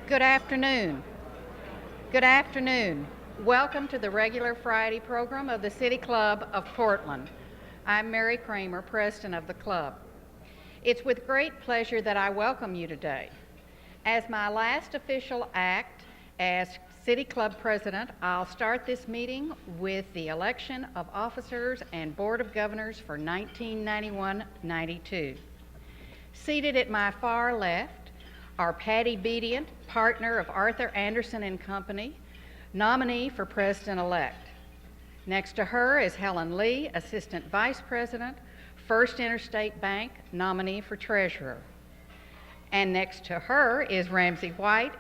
Good afternoon. Good afternoon. Welcome to the regular Friday program of the City Club of Portland. I'm Mary Kramer, president of the club. It's with great pleasure that I welcome you today. As my last official act as City Club president, I'll start this meeting with the election of officers and Board of Governors for 1991-92. Seated at my far left are Patty Bedient, partner of Arthur Anderson and Company, nominee for president-elect. Next to her is Helen Lee, assistant vice president, First Interstate Bank, nominee for treasurer. And next to her is Ramsey White,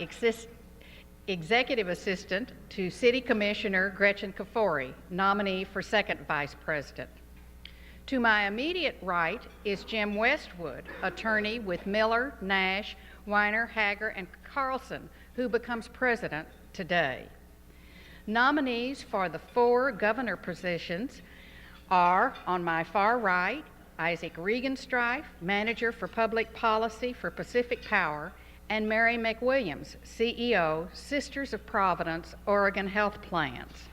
executive assistant to City Commissioner Gretchen Kafori, nominee for second vice president. To my immediate right is Jim Westwood, attorney with Miller, Nash, Weiner, Hager, and Carlson, who becomes president today. Nominees for the 4 governor positions are, on my far right, Isaac Regenstrife, manager for public policy for Pacific Power, and Mary McWilliams, CEO, Sisters of Providence, Oregon Health Plans.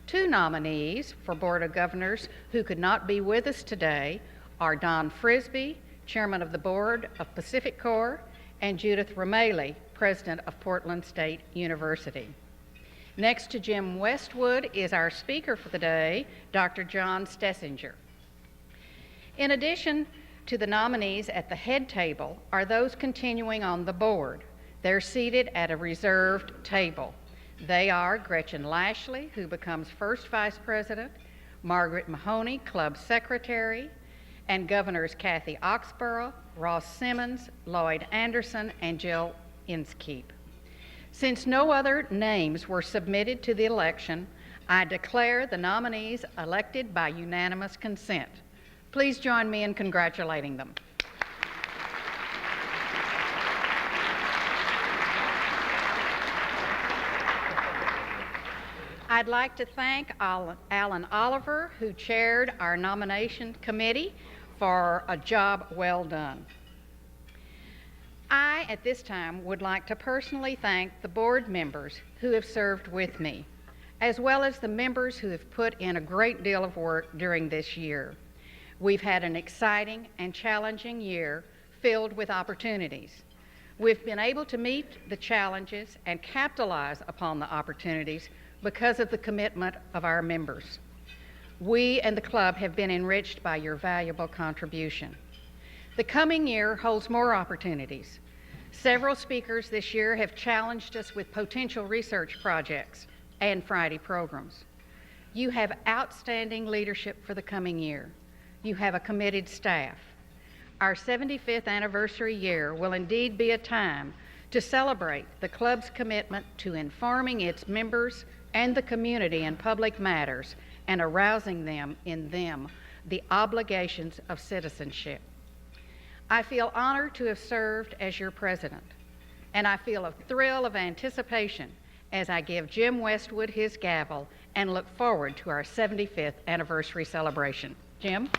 2 nominees for Board of Governors who could not be with us today are Don Frisbee, chairman of the board of Pacific Corps, and Judith Rameli, president of Portland State University. Next to Jim Westwood is our speaker for the day, Dr. John Stoessinger. In addition to the nominees at the head table are those continuing on the board. They're seated at a reserved table. They are Gretchen Lashley, who becomes first vice president, Margaret Mahoney, club secretary, and Governors Kathy Oxborough, Ross Simmons, Lloyd Anderson, and Jill Inskeep. Since no other names were submitted to the election, I declare the nominees elected by unanimous consent. Please join me in congratulating them. I'd like to thank Alan Oliver, who chaired our nomination committee, for a job well done. I, at this time, would like to personally thank the board members who have served with me, as well as the members who have put in a great deal of work during this year. We've had an exciting and challenging year filled with opportunities. We've been able to meet the challenges and capitalize upon the opportunities because of the commitment of our members. We and the club have been enriched by your valuable contribution. The coming year holds more opportunities. Several speakers this year have challenged us with potential research projects and Friday programs. You have outstanding leadership for the coming year. You have a committed staff. Our 75th anniversary year will indeed be a time to celebrate the club's commitment to informing its members and the community in public matters and arousing them in them the obligations of citizenship. I feel honored to have served as your president, and I feel a thrill of anticipation as I give Jim Westwood his gavel and look forward to our 75th anniversary celebration. Jim?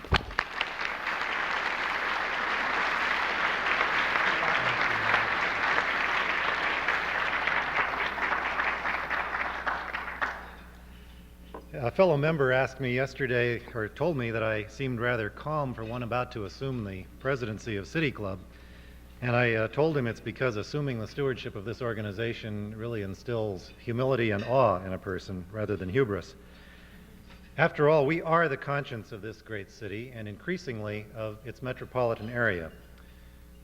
A fellow member asked me yesterday, or told me that I seemed rather calm for one about to assume the presidency of City Club. And I told him it's because assuming the stewardship of this organization really instills humility and awe in a person rather than hubris. After all, we are the conscience of this great city and increasingly of its metropolitan area.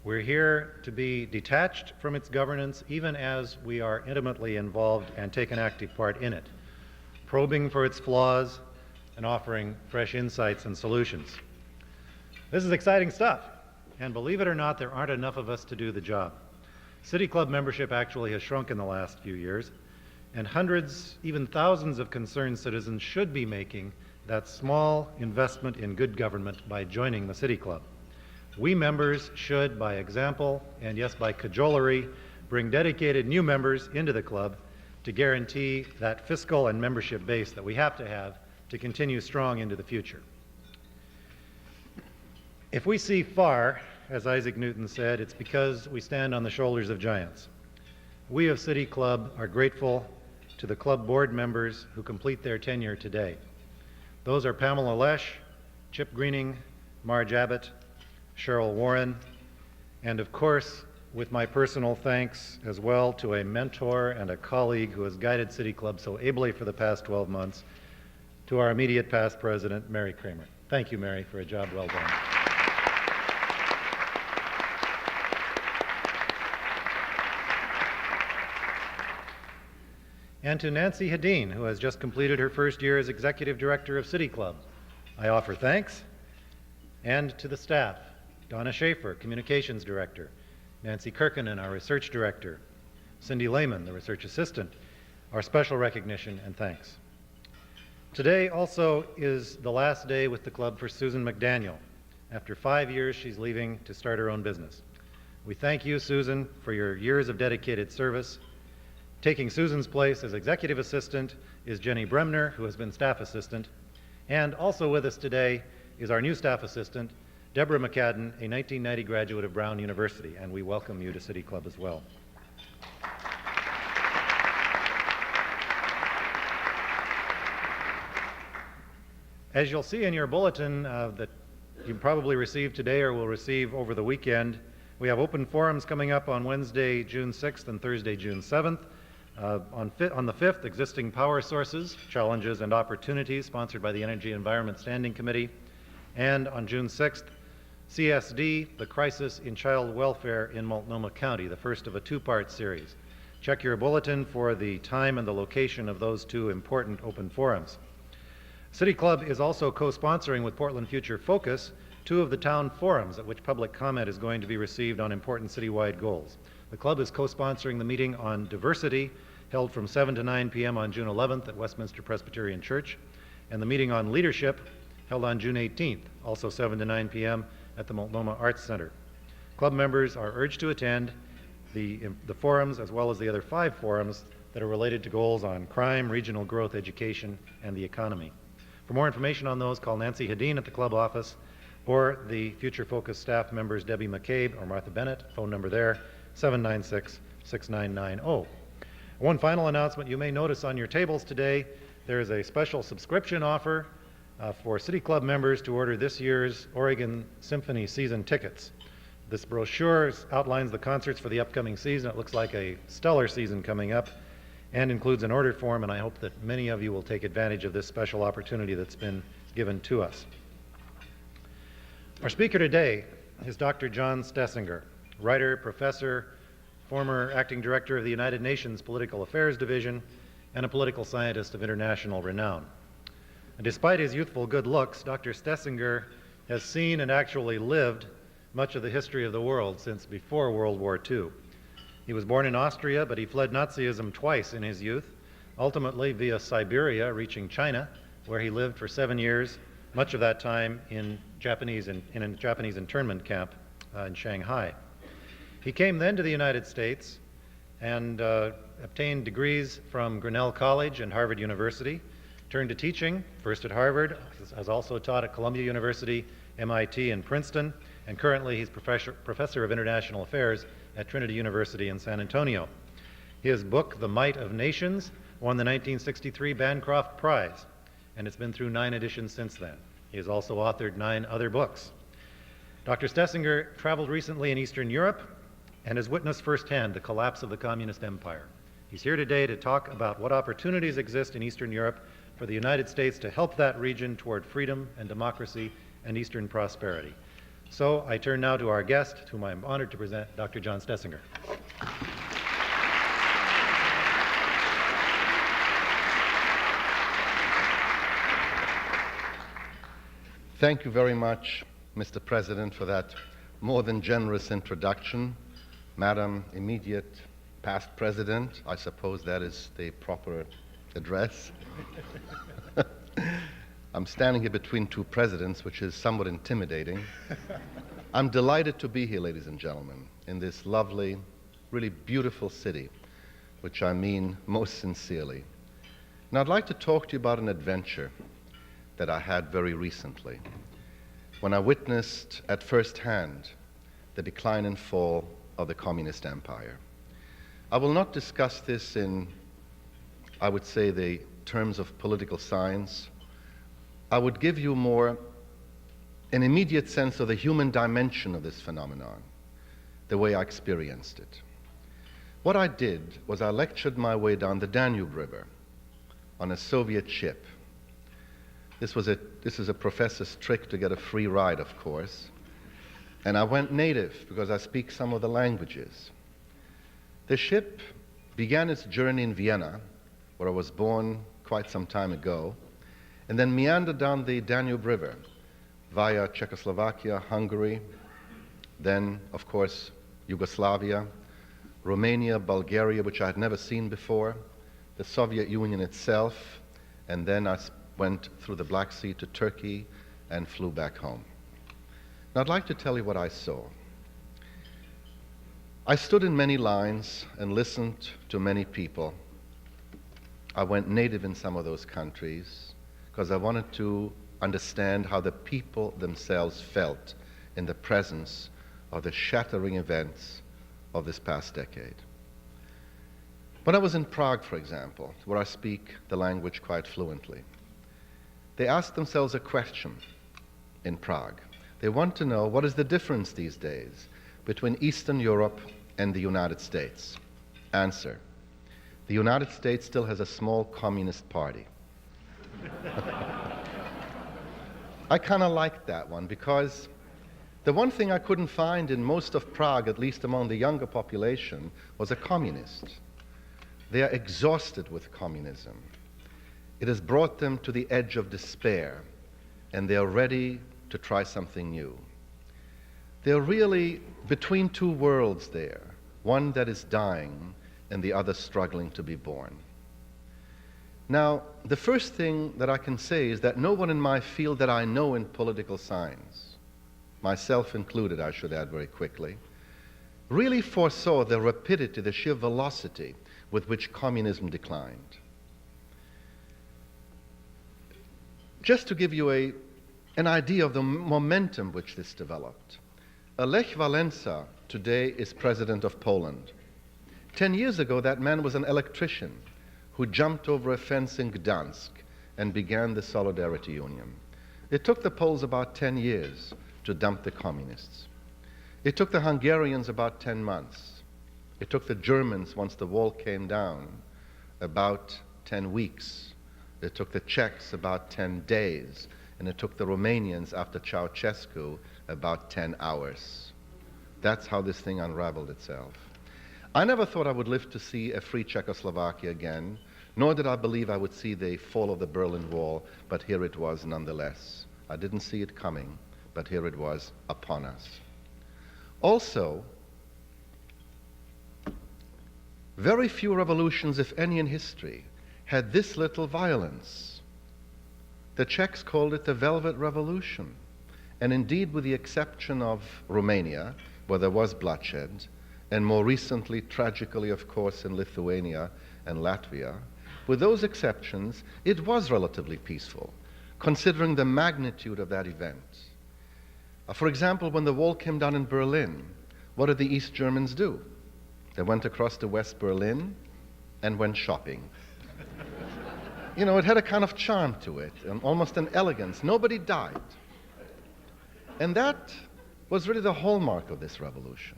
We're here to be detached from its governance even as we are intimately involved and take an active part in it, probing for its flaws and offering fresh insights and solutions. This is exciting stuff, and believe it or not, there aren't enough of us to do the job. City Club membership actually has shrunk in the last few years, and hundreds, even thousands of concerned citizens should be making that small investment in good government by joining the City Club. We members should, by example, and yes, by cajolery, bring dedicated new members into the club to guarantee that fiscal and membership base that we have to continue strong into the future. If we see far, as Isaac Newton said, it's because we stand on the shoulders of giants. we of City Club are grateful to the club board members who complete their tenure today. Those are Pamela Lesh, Chip Greening, Marge Abbott, Cheryl Warren, and of course, with my personal thanks as well to a mentor and a colleague who has guided City Club so ably for the past 12 months, to our immediate past president, Mary Kramer. Thank you, Mary, for a job well done. And to Nancy Hedin, who has just completed her first year as Executive Director of City Club, I offer thanks. And to the staff, Donna Schaefer, Communications Director, Nancy Kirkinen, our Research Director, Cindy Lehman, the Research Assistant, our special recognition and thanks. Today also is the last day with the club for Susan McDaniel. After 5 years, she's leaving to start her own business. We thank you, Susan, for your years of dedicated service. Taking Susan's place as Executive Assistant is Jenny Bremner, who has been Staff Assistant. And also with us today is our new Staff Assistant, Deborah McCadden, a 1990 graduate of Brown University, and we welcome you to City Club as well. As you'll see in your bulletin that you probably received today or will receive over the weekend, we have open forums coming up on Wednesday, June 6th and Thursday, June 7th. On the 5th, Existing Power Sources, Challenges and Opportunities, sponsored by the Energy Environment Standing Committee. And on June 6th, CSD, The Crisis in Child Welfare in Multnomah County, the first of a two-part series. Check your bulletin for the time and the location of those two important open forums. City Club is also co-sponsoring with Portland Future Focus two of the town forums at which public comment is going to be received on important citywide goals. The club is co-sponsoring the meeting on diversity, held from 7 to 9 p.m. on June 11th at Westminster Presbyterian Church, and the meeting on leadership, held on June 18th, also 7 to 9 p.m. at the Multnomah Arts Center. Club members are urged to attend the forums as well as the other 5 forums that are related to goals on crime, regional growth, education, and the economy. For more information on those, call Nancy Hedin at the club office or the Future Focus staff members Debbie McCabe or Martha Bennett, phone number there, 796-6990. One final announcement you may notice on your tables today, there is a special subscription offer for City Club members to order this year's Oregon Symphony season tickets. This brochure outlines the concerts for the upcoming season. It looks like a stellar season coming up and includes an order form, and I hope that many of you will take advantage of this special opportunity that's been given to us. Our speaker today is Dr. John Stoessinger, writer, professor, former acting director of the United Nations Political Affairs Division, and a political scientist of international renown. And despite his youthful good looks, Dr. Stoessinger has seen and actually lived much of the history of the world since before World War II. He was born in Austria, but he fled Nazism twice in his youth, ultimately via Siberia, reaching China, where he lived for 7 years, much of that time in a Japanese internment camp in Shanghai. He came then to the United States and obtained degrees from Grinnell College and Harvard University, turned to teaching, first at Harvard, has also taught at Columbia University, MIT, and Princeton, and currently he's professor of international affairs at Trinity University in San Antonio. His book, The Might of Nations, won the 1963 Bancroft Prize, and it's been through 9 editions since then. He has also authored 9 other books. Dr. Stoessinger traveled recently in Eastern Europe and has witnessed firsthand the collapse of the communist empire. He's here today to talk about what opportunities exist in Eastern Europe for the United States to help that region toward freedom and democracy and Eastern prosperity. So I turn now to our guest, whom I'm honored to present, Dr. John Stoessinger. Thank you very much, Mr. President, for that more than generous introduction. Madam Immediate Past President, I suppose that is the proper address. I'm standing here between 2 presidents, which is somewhat intimidating. I'm delighted to be here, ladies and gentlemen, in this lovely, really beautiful city, which I mean most sincerely. And I'd like to talk to you about an adventure that I had very recently, when I witnessed at first hand the decline and fall of the communist empire. I will not discuss this in, I would say, the terms of political science. I would give you more an immediate sense of the human dimension of this phenomenon, the way I experienced it. What I did was I lectured my way down the Danube River on a Soviet ship. This is a professor's trick to get a free ride, of course. And I went native because I speak some of the languages. The ship began its journey in Vienna, where I was born quite some time ago, and then meandered down the Danube River via Czechoslovakia, Hungary, then, of course, Yugoslavia, Romania, Bulgaria, which I had never seen before, the Soviet Union itself, and then I went through the Black Sea to Turkey and flew back home. Now, I'd like to tell you what I saw. I stood in many lines and listened to many people. I went native in some of those countries because I wanted to understand how the people themselves felt in the presence of the shattering events of this past decade. When I was in Prague, for example, where I speak the language quite fluently, they asked themselves a question in Prague. They want to know what is the difference these days between Eastern Europe and the United States. Answer: the United States still has a small communist party. I kind of liked that one because the one thing I couldn't find in most of Prague, at least among the younger population, was a communist. They are exhausted with communism. It has brought them to the edge of despair, and they are ready to try something new. They're really between two worlds there, one that is dying and the other struggling to be born. Now, the first thing that I can say is that no one in my field that I know in political science, myself included, I should add very quickly, really foresaw the rapidity, the sheer velocity with which communism declined. Just to give you an idea of the momentum which this developed, Lech Walesa today is president of Poland. 10 years ago, that man was an electrician who jumped over a fence in Gdansk and began the Solidarity Union. It took the Poles about 10 years to dump the communists. It took the Hungarians about 10 months. It took the Germans, once the wall came down, about 10 weeks. It took the Czechs about 10 days. And it took the Romanians, after Ceausescu, about 10 hours. That's how this thing unraveled itself. I never thought I would live to see a free Czechoslovakia again, nor did I believe I would see the fall of the Berlin Wall, but here it was nonetheless. I didn't see it coming, but here it was upon us. Also, very few revolutions, if any, in history had this little violence. The Czechs called it the Velvet Revolution. And indeed, with the exception of Romania, where there was bloodshed, and more recently, tragically, of course, in Lithuania and Latvia, with those exceptions, it was relatively peaceful, considering the magnitude of that event. For example, when the wall came down in Berlin, what did the East Germans do? They went across to West Berlin and went shopping. You know, it had a kind of charm to it, and almost an elegance. Nobody died. And that was really the hallmark of this revolution.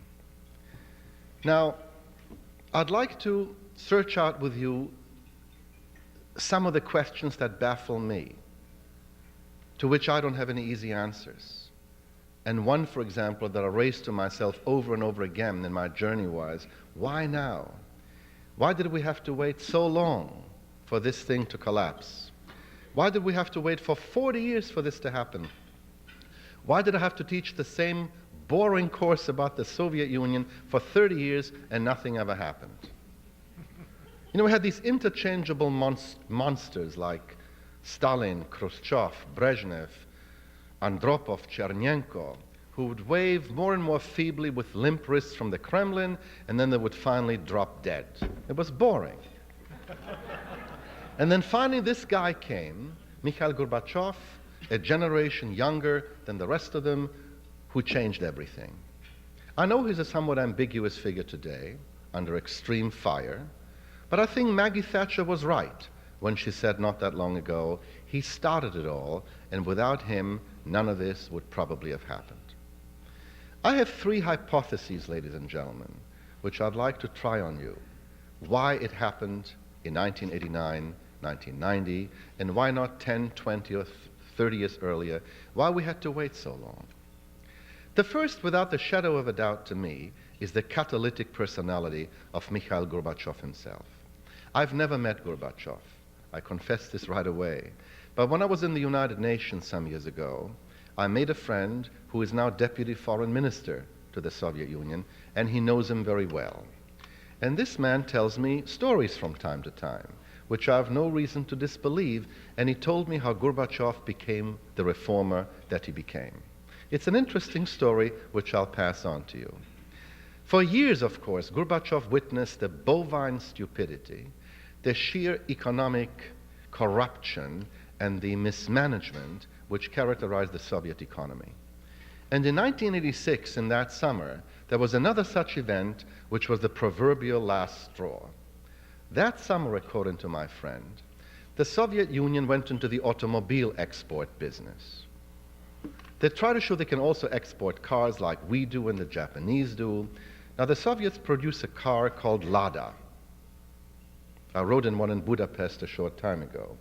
Now, I'd like to search out with you some of the questions that baffle me, to which I don't have any easy answers. And one, for example, that I raised to myself over and over again in my journey was, why now? Why did we have to wait so long for this thing to collapse? Why did we have to wait for 40 years for this to happen? Why did I have to teach the same boring course about the Soviet Union for 30 years and nothing ever happened? You know, we had these interchangeable monsters like Stalin, Khrushchev, Brezhnev, Andropov, Chernenko, who would wave more and more feebly with limp wrists from the Kremlin, and then they would finally drop dead. It was boring. And then finally this guy came, Mikhail Gorbachev, a generation younger than the rest of them, who changed everything. I know he's a somewhat ambiguous figure today. under extreme fire. But I think Maggie Thatcher was right when she said not that long ago, he started it all, and without him, none of this would probably have happened. I have three hypotheses, ladies and gentlemen, which I'd like to try on you. Why it happened in 1989, 1990, and why not 10, 20, or 30 years earlier, why we had to wait so long. The first, without the shadow of a doubt to me, is the catalytic personality of Mikhail Gorbachev himself. I've never met Gorbachev. I confess this right away. But when I was in the United Nations some years ago, I made a friend who is now Deputy Foreign Minister to the Soviet Union, and he knows him very well. And this man tells me stories from time to time, which I have no reason to disbelieve, and he told me how Gorbachev became the reformer that he became. It's an interesting story which I'll pass on to you. For years, of course, Gorbachev witnessed the bovine stupidity, the sheer economic corruption, and the mismanagement which characterized the Soviet economy. And in 1986, in that summer, there was another such event which was the proverbial last straw. That summer, according to my friend, the Soviet Union went into the automobile export business. They try to show they can also export cars like we do and the Japanese do. Now, the Soviets produce a car called Lada. I rode in one in Budapest a short time ago.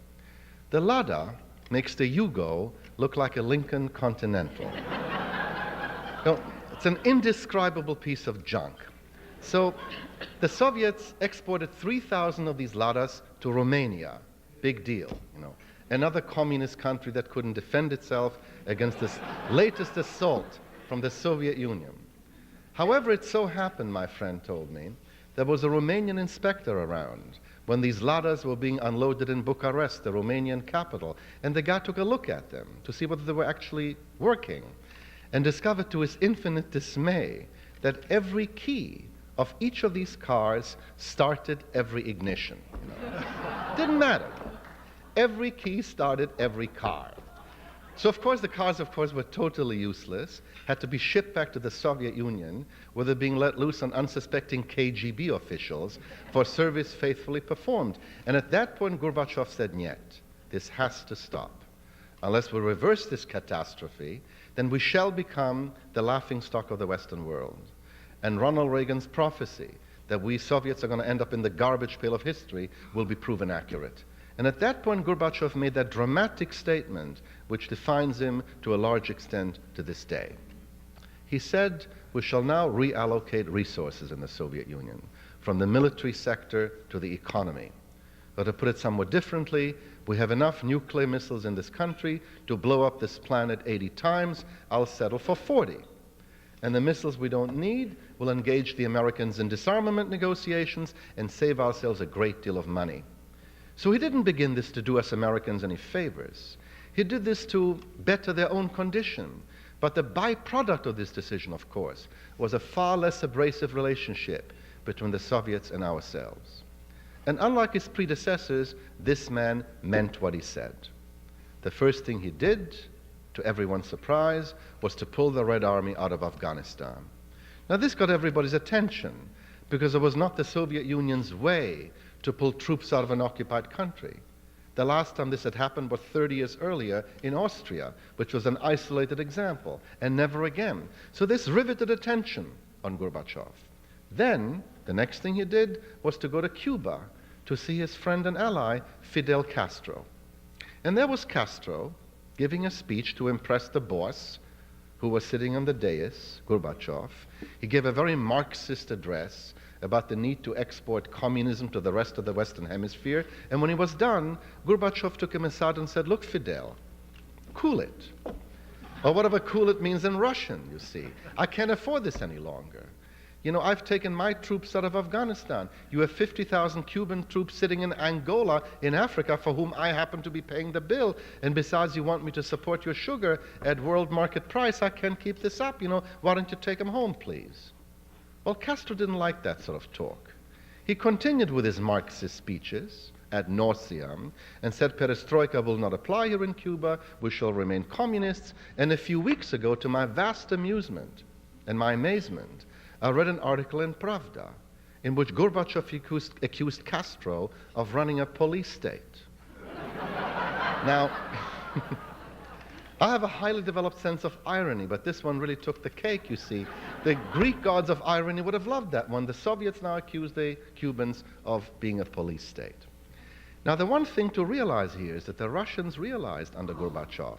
The Lada makes the Yugo look like a Lincoln Continental. No, it's an indescribable piece of junk. So the Soviets exported 3,000 of these Ladas to Romania. Big deal, you know. Another communist country that couldn't defend itself against this latest assault from the Soviet Union. However, it so happened, my friend told me, there was a Romanian inspector around when these Ladas were being unloaded in Bucharest, the Romanian capital, and the guy took a look at them to see whether they were actually working, and discovered to his infinite dismay that every key of each of these cars started every ignition. You know? Didn't matter. Every key started every car. So of course the cars, were totally useless, had to be shipped back to the Soviet Union, where they're being let loose on unsuspecting KGB officials for service faithfully performed. And at that point, Gorbachev said, "Niet, this has to stop. Unless we reverse this catastrophe, then we shall become the laughingstock of the Western world." And Ronald Reagan's prophecy that we Soviets are going to end up in the garbage pail of history will be proven accurate. And at that point, Gorbachev made that dramatic statement which defines him to a large extent to this day. He said, "We shall now reallocate resources in the Soviet Union, from the military sector to the economy. Or to put it somewhat differently, we have enough nuclear missiles in this country to blow up this planet 80 times. I'll settle for 40. And the missiles we don't need will engage the Americans in disarmament negotiations and save ourselves a great deal of money." So he didn't begin this to do us Americans any favors. He did this to better their own condition. But the byproduct of this decision, of course, was a far less abrasive relationship between the Soviets and ourselves. And unlike his predecessors, this man meant what he said. The first thing he did, to everyone's surprise, was to pull the Red Army out of Afghanistan. Now this got everybody's attention, because it was not the Soviet Union's way to pull troops out of an occupied country. The last time this had happened was 30 years earlier in Austria, which was an isolated example, and never again. So this riveted attention on Gorbachev. Then, the next thing he did was to go to Cuba to see his friend and ally, Fidel Castro. And there was Castro giving a speech to impress the boss, who was sitting on the dais, Gorbachev. He gave a very Marxist address about the need to export communism to the rest of the Western Hemisphere. And when he was done, Gorbachev took him aside and said, "Look, Fidel, cool it." Or whatever cool it means in Russian, you see. "I can't afford this any longer. You know, I've taken my troops out of Afghanistan. You have 50,000 Cuban troops sitting in Angola, in Africa, for whom I happen to be paying the bill. And besides, you want me to support your sugar at world market price. I can't keep this up. You know, why don't you take them home, please?" Well, Castro didn't like that sort of talk. He continued with his Marxist speeches ad nauseam and said perestroika will not apply here in Cuba, we shall remain communists. And a few weeks ago, to my vast amusement and my amazement, I read an article in Pravda in which Gorbachev accused Castro of running a police state. Now, I have a highly developed sense of irony, but this one really took the cake, you see. The Greek gods of irony would have loved that one. The Soviets now accuse the Cubans of being a police state. Now, the one thing to realize here is that the Russians realized under Gorbachev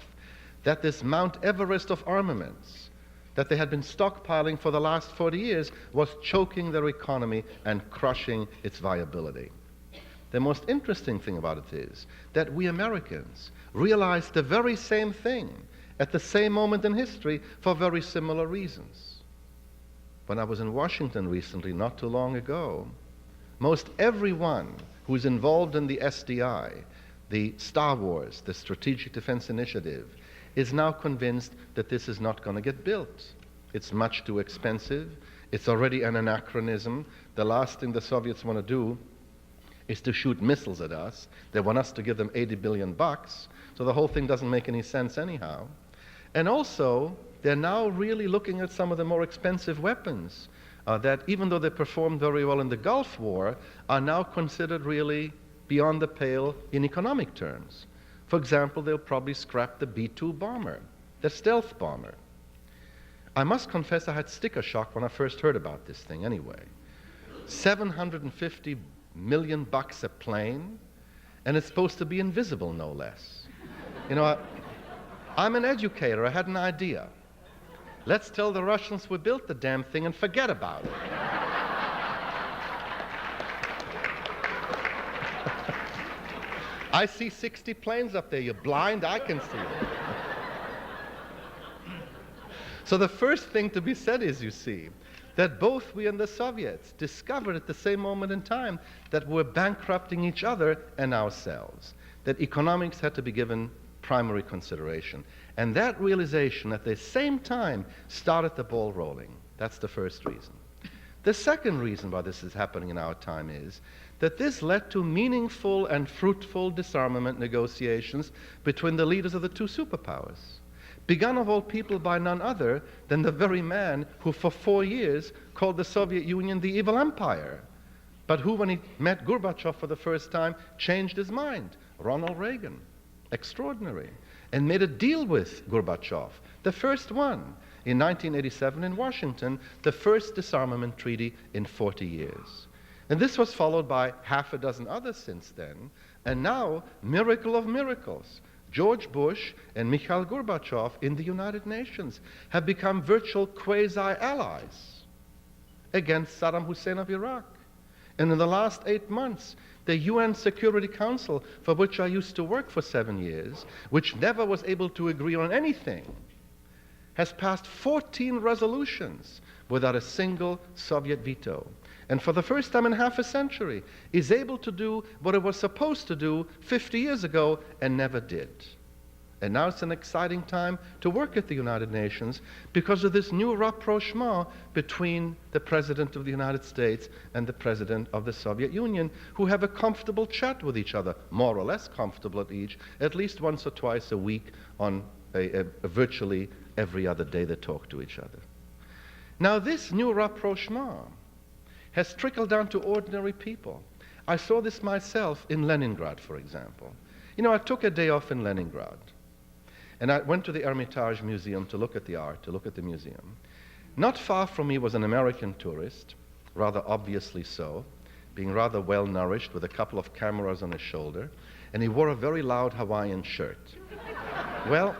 that this Mount Everest of armaments that they had been stockpiling for the last 40 years was choking their economy and crushing its viability. The most interesting thing about it is that we Americans realized the very same thing at the same moment in history for very similar reasons. When I was in Washington recently, not too long ago, most everyone who's involved in the SDI, the Star Wars, the Strategic Defense Initiative, is now convinced that this is not going to get built. It's much too expensive. It's already an anachronism. The last thing the Soviets want to do is to shoot missiles at us. They want us to give them $80 billion, so the whole thing doesn't make any sense anyhow. And also, they're now really looking at some of the more expensive weapons that, even though they performed very well in the Gulf War, are now considered really beyond the pale in economic terms. For example, they'll probably scrap the B-2 bomber, the stealth bomber. I must confess I had sticker shock when I first heard about this thing anyway. $750 million a plane, and it's supposed to be invisible, no less. You know, I'm an educator. I had an idea. Let's tell the Russians we built the damn thing and forget about it. I see 60 planes up there. You're blind? I can see it. So the first thing to be said is, you see, that both we and the Soviets discovered at the same moment in time that we're bankrupting each other and ourselves, that economics had to be given primary consideration. And that realization at the same time started the ball rolling. That's the first reason. The second reason why this is happening in our time is that this led to meaningful and fruitful disarmament negotiations between the leaders of the two superpowers, begun of all people by none other than the very man who for 4 years called the Soviet Union the evil empire, but who, when he met Gorbachev for the first time, changed his mind, Ronald Reagan. Extraordinary. And made a deal with Gorbachev, the first one, in 1987 in Washington, the first disarmament treaty in 40 years. And this was followed by half a dozen others since then, and now, miracle of miracles, George Bush and Mikhail Gorbachev in the United Nations have become virtual quasi-allies against Saddam Hussein of Iraq. And in the last 8 months, the UN Security Council, for which I used to work for 7 years, which never was able to agree on anything, has passed 14 resolutions without a single Soviet veto. And for the first time in half a century, is able to do what it was supposed to do 50 years ago and never did. And now it's an exciting time to work at the United Nations because of this new rapprochement between the President of the United States and the President of the Soviet Union, who have a comfortable chat with each other, more or less comfortable at least once or twice a week on a virtually every other day they talk to each other. Now this new rapprochement has trickled down to ordinary people. I saw this myself in Leningrad, for example. You know, I took a day off in Leningrad. And I went to the Hermitage Museum to look at the art, to look at the museum. Not far from me was an American tourist, rather obviously so, being rather well-nourished with a couple of cameras on his shoulder, and he wore a very loud Hawaiian shirt. Well,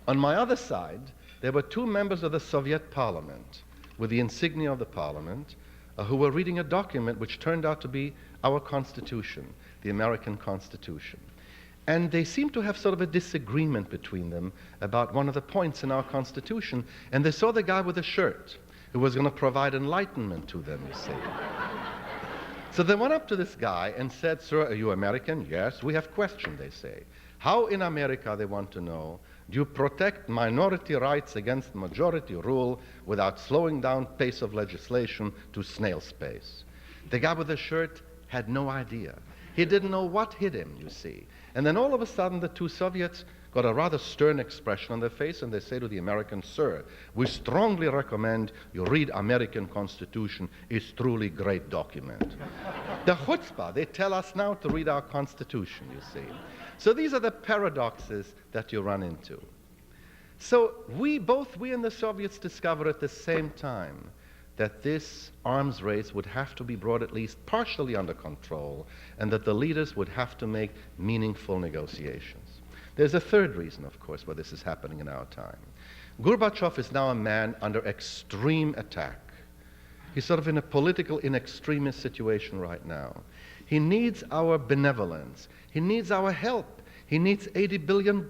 on my other side, there were 2 members of the Soviet Parliament with the insignia of the Parliament who were reading a document which turned out to be our Constitution, the American Constitution. And they seemed to have sort of a disagreement between them about one of the points in our Constitution. And they saw the guy with the shirt who was going to provide enlightenment to them, you see. So they went up to this guy and said, "Sir, are you American?" "Yes." "We have questioned," they say. "How in America," they want to know, "do you protect minority rights against majority rule without slowing down pace of legislation to snail's pace?" The guy with the shirt had no idea. He didn't know what hit him, you see. And then all of a sudden, the two Soviets got a rather stern expression on their face, and they say to the Americans, "Sir, we strongly recommend you read American Constitution. It's truly great document." The chutzpah, they tell us now to read our Constitution, you see. So these are the paradoxes that you run into. So both we and the Soviets discovered at the same time that this arms race would have to be brought at least partially under control, and that the leaders would have to make meaningful negotiations. There's a third reason, of course, why this is happening in our time. Gorbachev is now a man under extreme attack. He's sort of in a political in extremis situation right now. He needs our benevolence. He needs our help. He needs $80 billion,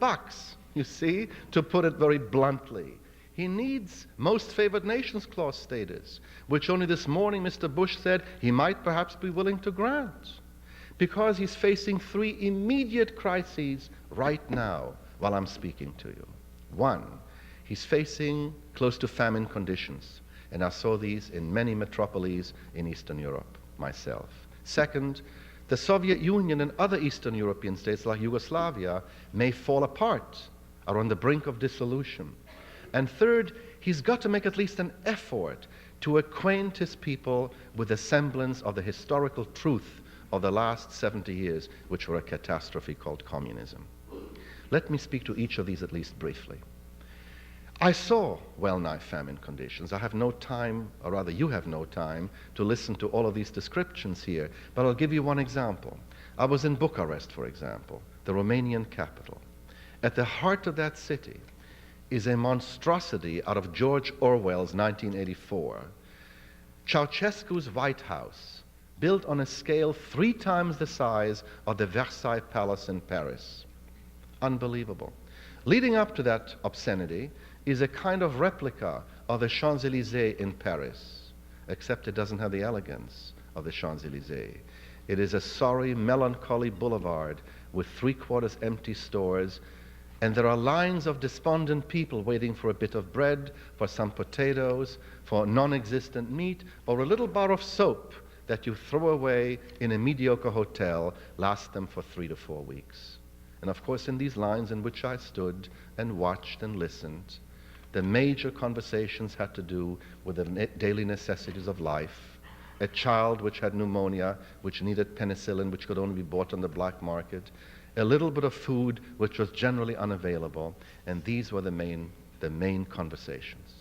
you see, to put it very bluntly. He needs most favored nations clause status, which only this morning Mr. Bush said he might perhaps be willing to grant, because he's facing three immediate crises right now while I'm speaking to you. One, he's facing close to famine conditions, and I saw these in many metropolises in Eastern Europe myself. Second, the Soviet Union and other Eastern European states like Yugoslavia may fall apart, are on the brink of dissolution. And third, he's got to make at least an effort to acquaint his people with a semblance of the historical truth of the last 70 years, which were a catastrophe called communism. Let me speak to each of these at least briefly. I saw well-nigh famine conditions. I have no time, or rather you have no time, to listen to all of these descriptions here, but I'll give you one example. I was in Bucharest, for example, the Romanian capital. At the heart of that city is a monstrosity out of George Orwell's 1984. Ceausescu's White House, built on a scale 3 times the size of the Versailles Palace in Paris. Unbelievable. Leading up to that obscenity is a kind of replica of the Champs-Élysées in Paris, except it doesn't have the elegance of the Champs-Élysées. It is a sorry, melancholy boulevard with 3/4 empty stores, and there are lines of despondent people waiting for a bit of bread, for some potatoes, for non-existent meat, or a little bar of soap that you throw away in a mediocre hotel, last them for 3 to 4 weeks. And of course, in these lines in which I stood and watched and listened, the major conversations had to do with the daily necessities of life. A child which had pneumonia, which needed penicillin, which could only be bought on the black market, a little bit of food which was generally unavailable, and these were the main conversations.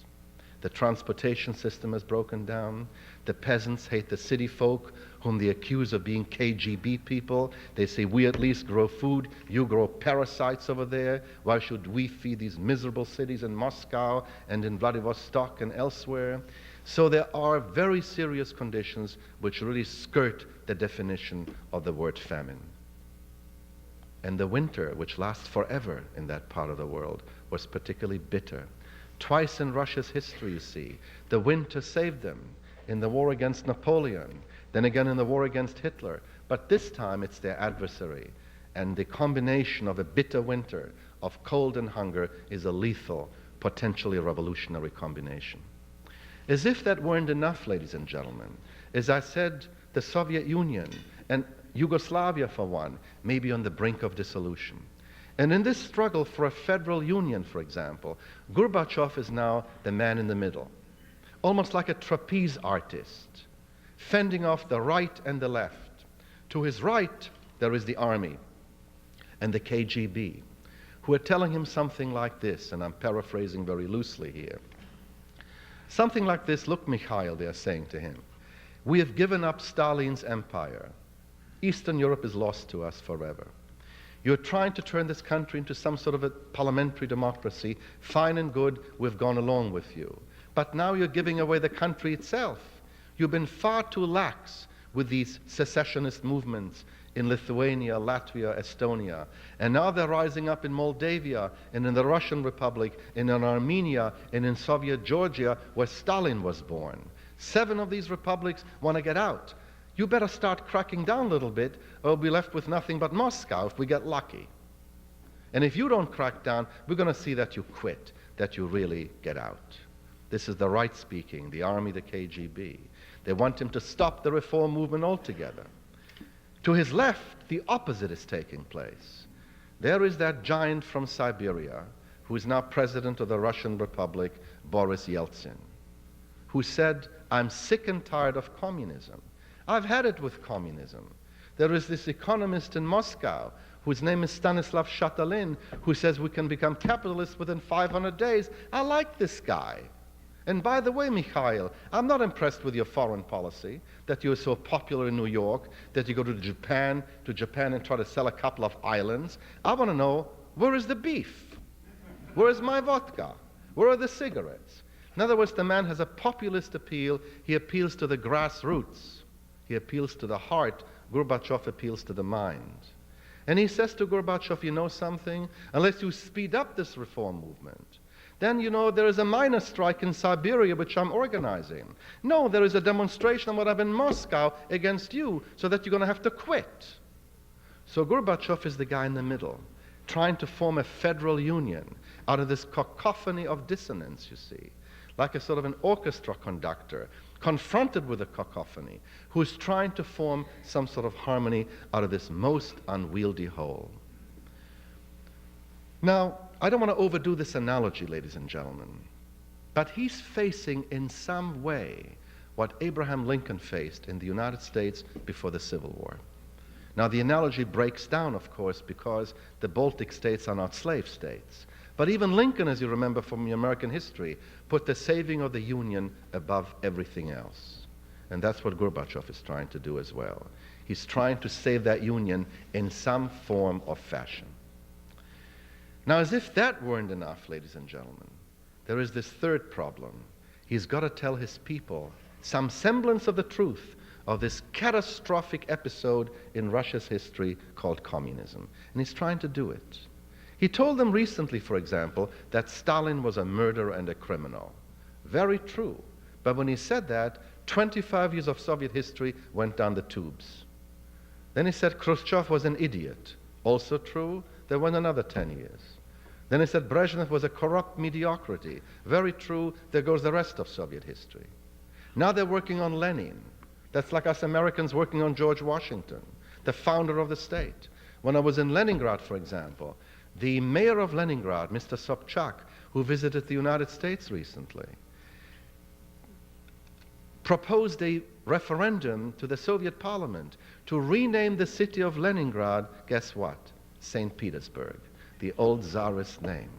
The transportation system has broken down. The peasants hate the city folk, whom they accuse of being KGB people. They say, we at least grow food, you grow parasites over there. Why should we feed these miserable cities in Moscow and in Vladivostok and elsewhere? So there are very serious conditions which really skirt the definition of the word famine. And the winter, which lasts forever in that part of the world, was particularly bitter. Twice in Russia's history, you see, the winter saved them. In the war against Napoleon, then again in the war against Hitler. But this time it's their adversary. And the combination of a bitter winter, of cold and hunger, is a lethal, potentially revolutionary combination. As if that weren't enough, ladies and gentlemen, as I said, the Soviet Union and Yugoslavia, for one, may be on the brink of dissolution. And in this struggle for a federal union, for example, Gorbachev is now the man in the middle, almost like a trapeze artist, fending off the right and the left. To his right, there is the army and the KGB, who are telling him something like this, and I'm paraphrasing very loosely here. Something like this, look, Mikhail, they are saying to him, we have given up Stalin's empire. Eastern Europe is lost to us forever. You're trying to turn this country into some sort of a parliamentary democracy. Fine and good, we've gone along with you. But now you're giving away the country itself. You've been far too lax with these secessionist movements in Lithuania, Latvia, Estonia. And now they're rising up in Moldavia and in the Russian Republic and in Armenia and in Soviet Georgia, where Stalin was born. 7 of these republics want to get out. You better start cracking down a little bit, or we'll be left with nothing but Moscow if we get lucky. And if you don't crack down, we're going to see that you quit, that you really get out. This is the right speaking, the army, the KGB. They want him to stop the reform movement altogether. To his left, the opposite is taking place. There is that giant from Siberia, who is now president of the Russian Republic, Boris Yeltsin, who said, "I'm sick and tired of communism. I've had it with communism." There is this economist in Moscow, whose name is Stanislav Shatalin, who says we can become capitalists within 500 days. I like this guy. And by the way, Mikhail, I'm not impressed with your foreign policy, that you're so popular in New York, that you go to Japan and try to sell a couple of islands. I want to know, where is the beef? Where is my vodka? Where are the cigarettes? In other words, the man has a populist appeal. He appeals to the grassroots. He appeals to the heart. Gorbachev appeals to the mind. And he says to Gorbachev, you know something? Unless you speed up this reform movement, then, you know, there is a miners' strike in Siberia which I'm organizing. No, there is a demonstration what I've in Moscow against you, so that you're going to have to quit. So Gorbachev is the guy in the middle, trying to form a federal union out of this cacophony of dissonance, you see, like a sort of an orchestra conductor confronted with a cacophony, who is trying to form some sort of harmony out of this most unwieldy whole. Now, I don't want to overdo this analogy, ladies and gentlemen, but he's facing in some way what Abraham Lincoln faced in the United States before the Civil War. Now, the analogy breaks down, of course, because the Baltic states are not slave states. But even Lincoln, as you remember from the American history, put the saving of the Union above everything else. And that's what Gorbachev is trying to do as well. He's trying to save that Union in some form or fashion. Now, as if that weren't enough, ladies and gentlemen, there is this third problem. He's got to tell his people some semblance of the truth of this catastrophic episode in Russia's history called communism. And he's trying to do it. He told them recently, for example, that Stalin was a murderer and a criminal. Very true. But when he said that, 25 years of Soviet history went down the tubes. Then he said Khrushchev was an idiot. Also true. There went another 10 years. Then he said Brezhnev was a corrupt mediocrity. Very true. There goes the rest of Soviet history. Now they're working on Lenin. That's like us Americans working on George Washington, the founder of the state. When I was in Leningrad, for example, the mayor of Leningrad, Mr. Sobchak, who visited the United States recently, proposed a referendum to the Soviet parliament to rename the city of Leningrad, guess what? St. Petersburg, the old Tsarist name.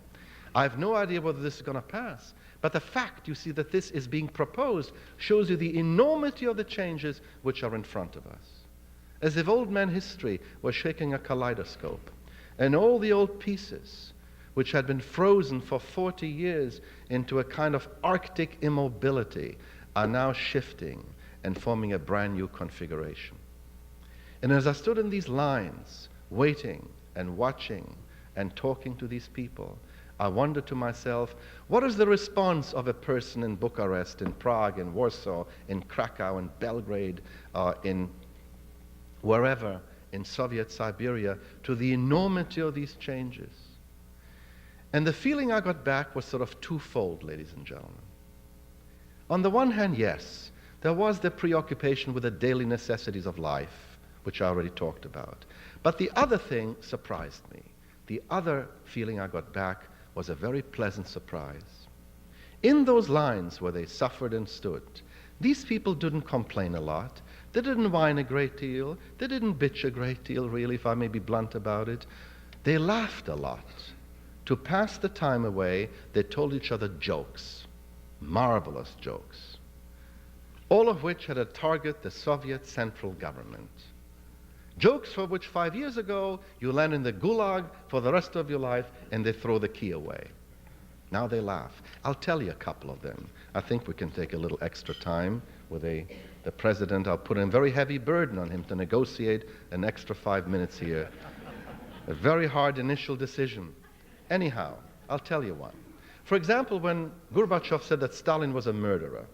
I have no idea whether this is going to pass, but the fact, you see, that this is being proposed shows you the enormity of the changes which are in front of us. As if old man history was shaking a kaleidoscope, and all the old pieces, which had been frozen for 40 years into a kind of Arctic immobility, are now shifting and forming a brand new configuration. And as I stood in these lines, waiting and watching and talking to these people, I wondered to myself, what is the response of a person in Bucharest, in Prague, in Warsaw, in Krakow, in Belgrade, in wherever, in Soviet Siberia, to the enormity of these changes? And the feeling I got back was sort of twofold, ladies and gentlemen. On the one hand, yes, there was the preoccupation with the daily necessities of life, which I already talked about. But the other thing surprised me. The other feeling I got back was a very pleasant surprise. In those lines where they suffered and stood, these people didn't complain a lot. They didn't whine a great deal. They didn't bitch a great deal, really, if I may be blunt about it. They laughed a lot. To pass the time away, they told each other jokes, marvelous jokes, all of which had a target the Soviet central government. Jokes for which 5 years ago you land in the gulag for the rest of your life and they throw the key away. Now they laugh. I'll tell you a couple of them. I think we can take a little extra time with the president. I'll put a very heavy burden on him to negotiate an extra 5 minutes here. A very hard initial decision. Anyhow, I'll tell you one. For example, when Gorbachev said that Stalin was a murderer,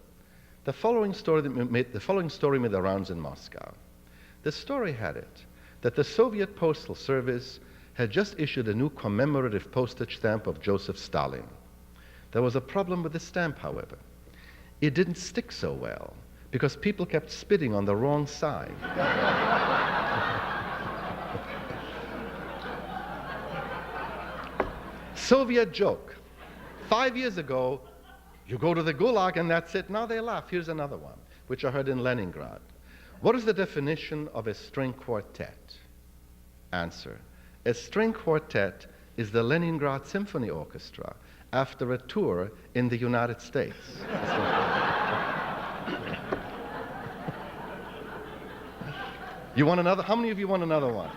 the following story made the rounds in Moscow. The story had it that the Soviet Postal Service had just issued a new commemorative postage stamp of Joseph Stalin. There was a problem with the stamp, however. It didn't stick so well because people kept spitting on the wrong side. Soviet joke. 5 years ago, you go to the Gulag and that's it. Now they laugh. Here's another one, which I heard in Leningrad. What is the definition of a string quartet? Answer. A string quartet is the Leningrad Symphony Orchestra after a tour in the United States. You want another? How many of you want another one?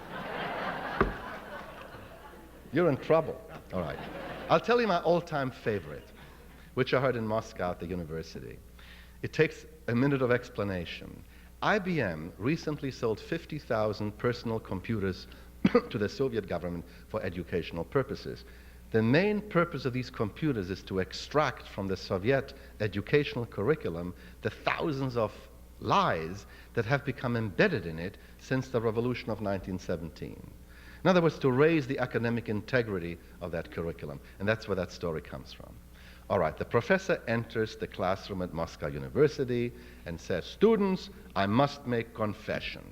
You're in trouble. All right. I'll tell you my all-time favorite, which I heard in Moscow at the university. It takes a minute of explanation. IBM recently sold 50,000 personal computers to the Soviet government for educational purposes. The main purpose of these computers is to extract from the Soviet educational curriculum the thousands of lies that have become embedded in it since the revolution of 1917. In other words, to raise the academic integrity of that curriculum. And that's where that story comes from. All right, the professor enters the classroom at Moscow University and says, students, I must make confession.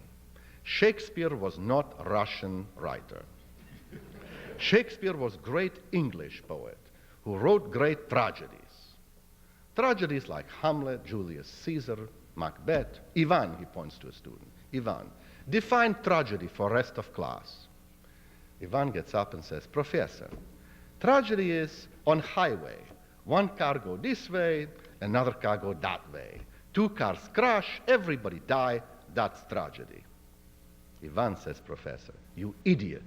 Shakespeare was not a Russian writer. Shakespeare was a great English poet who wrote great tragedies. Tragedies like Hamlet, Julius Caesar, Macbeth. Ivan, he points to a student. Ivan, define tragedy for rest of class. Ivan gets up and says, Professor, tragedy is on highway. One car go this way, another car go that way. Two cars crash, everybody die, that's tragedy. Ivan says, Professor, you idiot.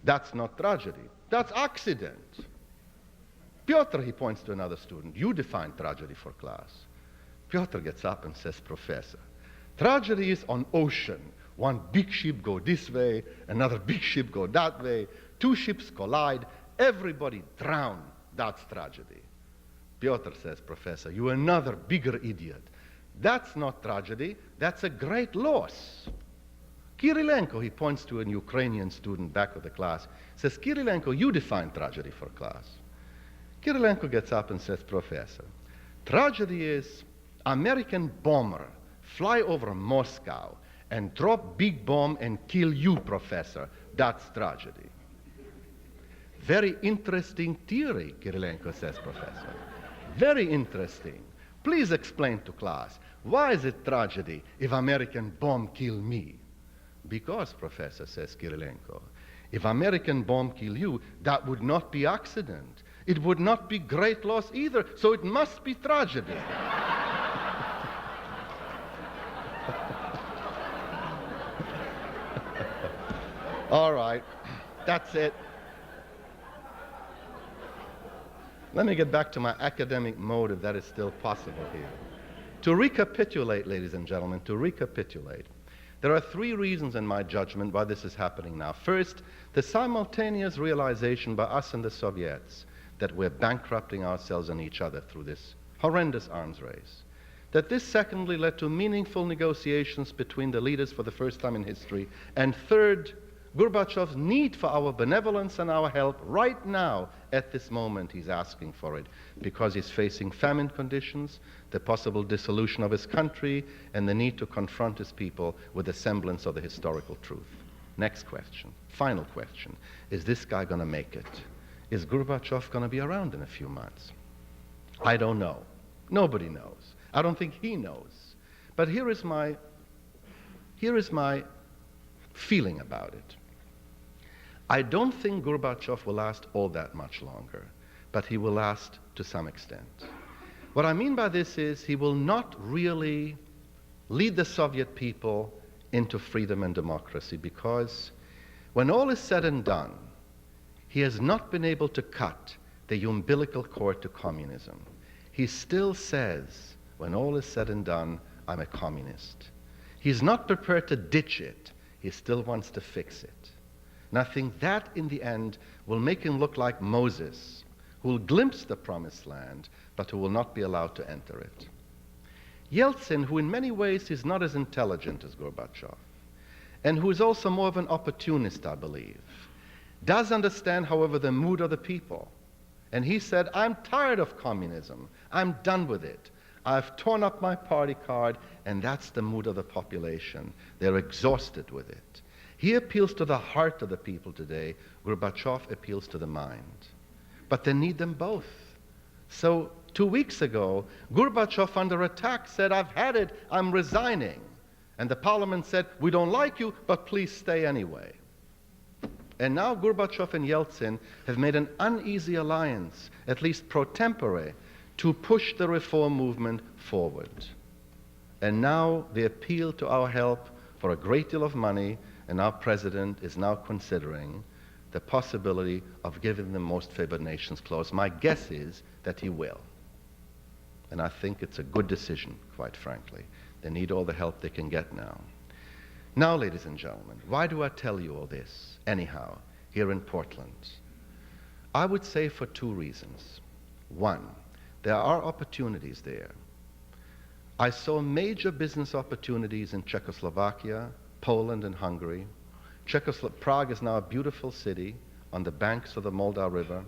That's not tragedy, that's accident. Pyotr, he points to another student, you define tragedy for class. Pyotr gets up and says, Professor, tragedy is on ocean. One big ship go this way, another big ship go that way, two ships collide, everybody drown, that's tragedy. Pyotr says, Professor, you another bigger idiot. That's not tragedy, that's a great loss. Kirilenko, he points to an Ukrainian student back of the class, says, Kirilenko, you define tragedy for class. Kirilenko gets up and says, Professor, tragedy is American bomber fly over Moscow and drop big bomb and kill you, Professor. That's tragedy. Very interesting theory, Kirilenko says, Professor. Very interesting. Please explain to class, why is it tragedy if American bomb kill me? Because, Professor, says Kirilenko, if American bomb kill you, that would not be accident. It would not be great loss either, so it must be tragedy. All right, that's it. Let me get back to my academic mode, if that is still possible here. To recapitulate, ladies and gentlemen, to recapitulate, there are three reasons in my judgment why this is happening now. First, the simultaneous realization by us and the Soviets that we're bankrupting ourselves and each other through this horrendous arms race. That this, secondly, led to meaningful negotiations between the leaders for the first time in history. And third, Gorbachev's need for our benevolence and our help right now, at this moment, he's asking for it because he's facing famine conditions, the possible dissolution of his country, and the need to confront his people with a semblance of the historical truth. Next question, final question. Is this guy going to make it? Is Gorbachev going to be around in a few months? I don't know. Nobody knows. I don't think he knows. But here is my feeling about it. I don't think Gorbachev will last all that much longer, but he will last to some extent. What I mean by this is he will not really lead the Soviet people into freedom and democracy, because when all is said and done, he has not been able to cut the umbilical cord to communism. He still says, when all is said and done, I'm a communist. He's not prepared to ditch it. He still wants to fix it. And I think that, in the end, will make him look like Moses, who will glimpse the promised land, but who will not be allowed to enter it. Yeltsin, who in many ways is not as intelligent as Gorbachev, and who is also more of an opportunist, I believe, does understand, however, the mood of the people. And he said, I'm tired of communism. I'm done with it. I've torn up my party card, and that's the mood of the population. They're exhausted with it. He appeals to the heart of the people today. Gorbachev appeals to the mind. but they need them both. So 2 weeks ago, Gorbachev, under attack, said, "I've had it, I'm resigning." And the parliament said, "We don't like you, but please stay anyway." And now Gorbachev and Yeltsin have made an uneasy alliance, at least pro tempore, to push the reform movement forward. And now they appeal to our help for a great deal of money, and our president is now considering the possibility of giving them most favored nations clause. My guess is that he will. And I think it's a good decision, quite frankly. They need all the help they can get now. Now, ladies and gentlemen, why do I tell you all this, anyhow, here in Portland? I would say for two reasons. One, there are opportunities there. I saw major business opportunities in Czechoslovakia, Poland, and Hungary. Prague is now a beautiful city on the banks of the Lada River,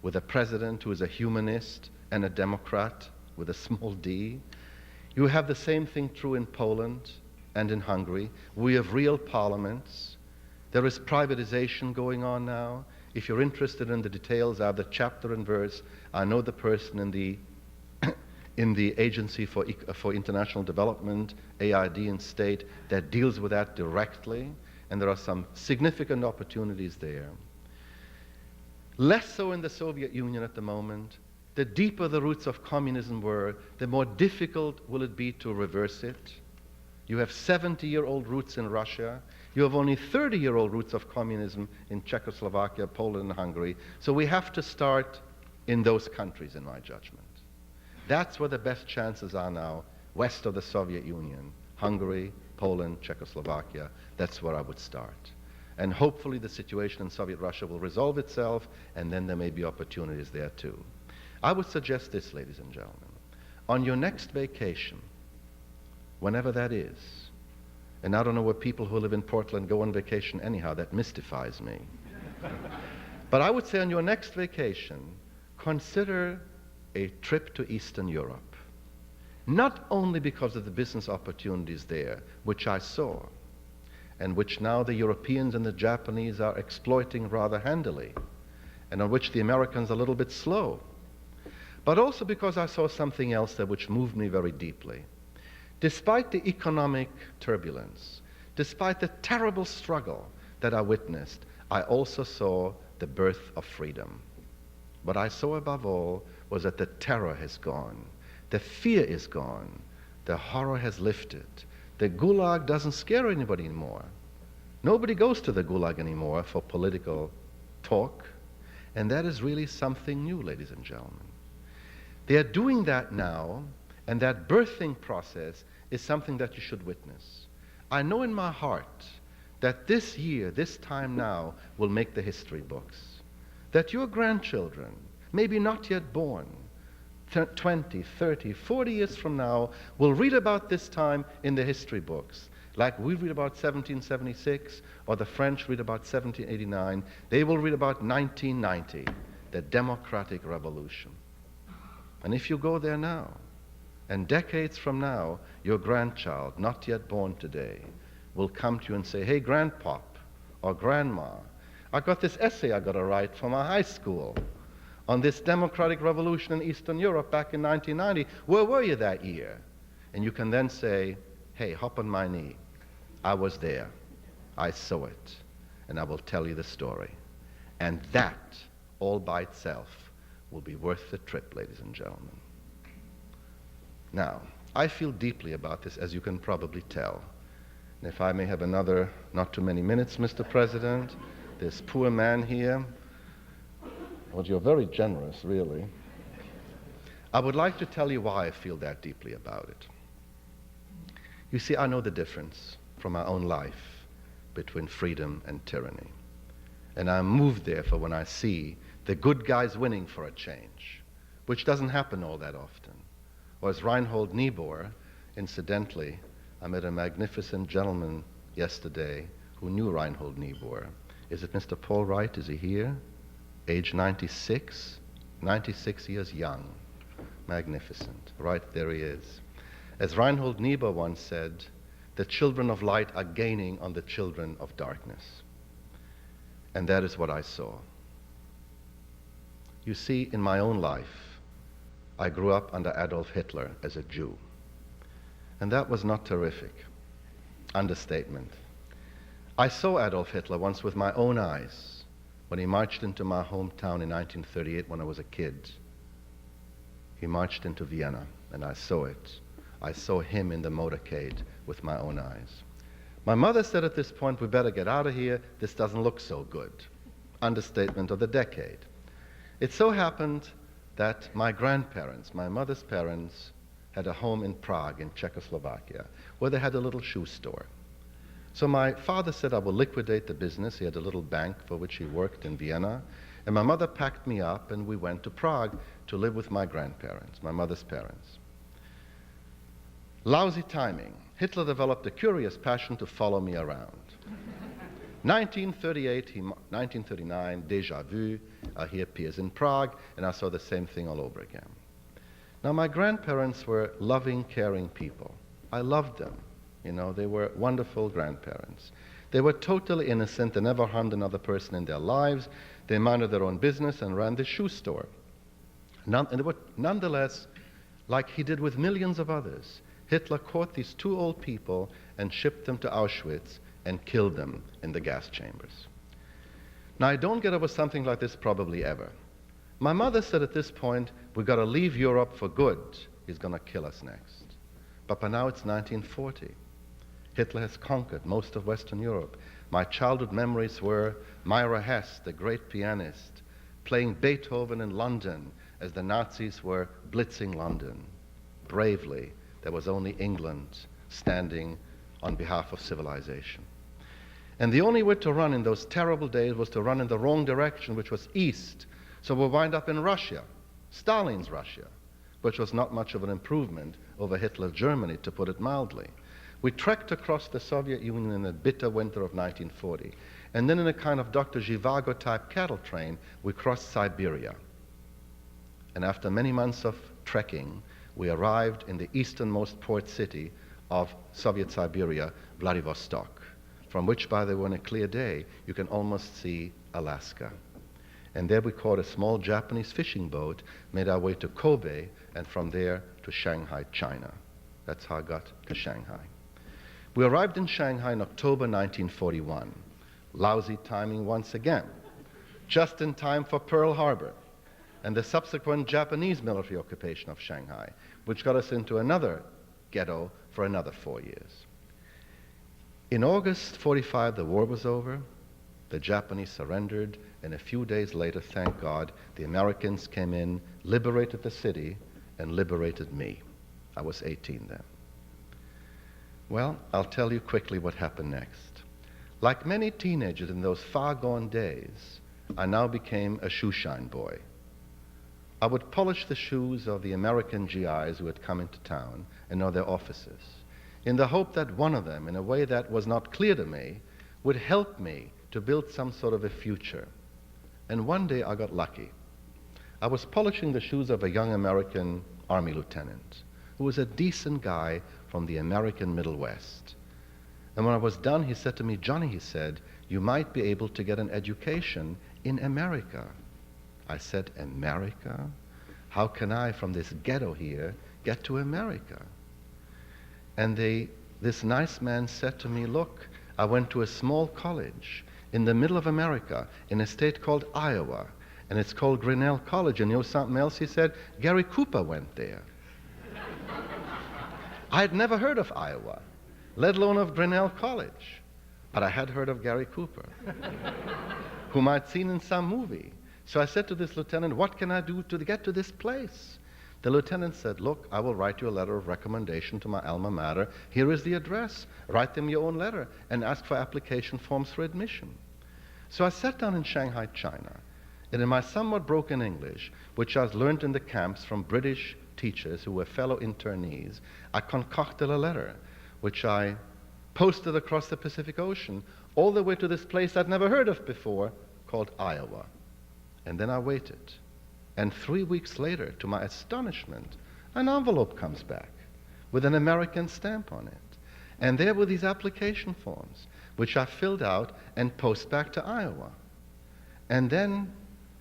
with a president who is a humanist and a Democrat with a small d. You have the same thing true in Poland and in Hungary. We have real parliaments. There is privatization going on now. If you're interested in the details, I have the chapter and verse. I know the person in the Agency for International Development, AID and State, that deals with that directly, and there are some significant opportunities there. Less so in the Soviet Union at the moment. The deeper the roots of communism were, the more difficult will it be to reverse it. You have 70-year-old roots in Russia. You have only 30-year-old roots of communism in Czechoslovakia, Poland, and Hungary. So we have to start in those countries, in my judgment. That's where the best chances are now, west of the Soviet Union, Hungary, Poland, Czechoslovakia. That's where I would start. And hopefully the situation in Soviet Russia will resolve itself, and then there may be opportunities there too. I would suggest this, ladies and gentlemen. On your next vacation, whenever that is, and I don't know where people who live in Portland go on vacation anyhow, that mystifies me. But I would say on your next vacation, consider a trip to Eastern Europe. Not only because of the business opportunities there, which I saw, and which now the Europeans and the Japanese are exploiting rather handily, and on which the Americans are a little bit slow, but also because I saw something else there which moved me very deeply. Despite the economic turbulence, despite the terrible struggle that I witnessed, I also saw the birth of freedom. What I saw above all was that the terror has gone, the fear is gone, the horror has lifted. The Gulag doesn't scare anybody anymore. Nobody goes to the Gulag anymore for political talk, and that is really something new, ladies and gentlemen. They are doing that now, and that birthing process is something that you should witness. I know in my heart that this year, this time now, will make the history books. That your grandchildren, maybe not yet born, 20, 30, 40 years from now, will read about this time in the history books. Like we read about 1776, or the French read about 1789, they will read about 1990, the Democratic Revolution. And if you go there now, and decades from now, your grandchild, not yet born today, will come to you and say, "Hey, Grandpop or Grandma, I got this essay I got to write for my high school on this democratic revolution in Eastern Europe back in 1990. Where were you that year?" And you can then say, "Hey, hop on my knee. I was there. I saw it. And I will tell you the story." And that, all by itself, will be worth the trip, ladies and gentlemen. Now, I feel deeply about this, as you can probably tell. And if I may have another not too many minutes, Mr. President, this poor man here, well, you're very generous, really. I would like to tell you why I feel that deeply about it. You see, I know the difference from my own life between freedom and tyranny. And I'm moved, therefore, when I see the good guys winning for a change, which doesn't happen all that often. Or as Reinhold Niebuhr, incidentally, I met a magnificent gentleman yesterday who knew Reinhold Niebuhr. Is it Mr. Paul Wright? Is he here? Age 96? 96 years young. Magnificent. Right, there he is. As Reinhold Niebuhr once said, the children of light are gaining on the children of darkness. And that is what I saw. You see, in my own life, I grew up under Adolf Hitler as a Jew. And that was not terrific. Understatement. I saw Adolf Hitler once with my own eyes when he marched into my hometown in 1938 when I was a kid. He marched into Vienna, and I saw it. I saw him in the motorcade with my own eyes. My mother said at this point, we better get out of here. This doesn't look so good. Understatement of the decade. It so happened that my grandparents, my mother's parents, had a home in Prague in Czechoslovakia where they had a little shoe store. So my father said, I will liquidate the business. He had a little bank for which he worked in Vienna. And my mother packed me up and we went to Prague to live with my grandparents, my mother's parents. Lousy timing. Hitler developed a curious passion to follow me around. 1939, déjà vu, he appears in Prague, and I saw the same thing all over again. Now, my grandparents were loving, caring people. I loved them. You know, they were wonderful grandparents. They were totally innocent. They never harmed another person in their lives. They minded their own business and ran the shoe store. And they were nonetheless, like he did with millions of others, Hitler caught these two old people and shipped them to Auschwitz and killed them in the gas chambers. Now, I don't get over something like this probably ever. My mother said at this point, we've got to leave Europe for good. He's going to kill us next. But by now it's 1940. Hitler has conquered most of Western Europe. My childhood memories were Myra Hess, the great pianist, playing Beethoven in London as the Nazis were blitzing London. Bravely, there was only England standing on behalf of civilization. And the only way to run in those terrible days was to run in the wrong direction, which was east. So we'll wind up in Russia, Stalin's Russia, which was not much of an improvement over Hitler's Germany, to put it mildly. We trekked across the Soviet Union in the bitter winter of 1940. And then in a kind of Dr. Zhivago-type cattle train, we crossed Siberia. And after many months of trekking, we arrived in the easternmost port city of Soviet Siberia, Vladivostok, from which, by the way, on a clear day, you can almost see Alaska. And there we caught a small Japanese fishing boat, made our way to Kobe, and from there to Shanghai, China. That's how I got to Shanghai. We arrived in Shanghai in October 1941. Lousy timing once again. Just in time for Pearl Harbor and the subsequent Japanese military occupation of Shanghai, which got us into another ghetto for another 4 years. In August 45, the war was over. The Japanese surrendered, and a few days later, thank God, the Americans came in, liberated the city, and liberated me. I was 18 then. Well, I'll tell you quickly what happened next. Like many teenagers in those far-gone days, I now became a shoeshine boy. I would polish the shoes of the American GIs who had come into town and know their officers, in the hope that one of them, in a way that was not clear to me, would help me to build some sort of a future. And one day I got lucky. I was polishing the shoes of a young American Army lieutenant who was a decent guy from the American Middle West. And when I was done, he said to me, Johnny, he said, you might be able to get an education in America. I said, America? How can I, from this ghetto here, get to America? And this nice man said to me, look, I went to a small college in the middle of America, in a state called Iowa, and it's called Grinnell College. And you know something else? He said, Gary Cooper went there. I had never heard of Iowa, let alone of Grinnell College, but I had heard of Gary Cooper, whom I'd seen in some movie. So I said to this lieutenant, what can I do to get to this place? The lieutenant said, look, I will write you a letter of recommendation to my alma mater. Here is the address. Write them your own letter and ask for application forms for admission. So I sat down in Shanghai, China, and in my somewhat broken English, which I was learned in the camps from British teachers who were fellow internees, I concocted a letter, which I posted across the Pacific Ocean, all the way to this place I'd never heard of before, called Iowa. And then I waited. And 3 weeks later, to my astonishment, an envelope comes back with an American stamp on it. And there were these application forms, which I filled out and post back to Iowa. And then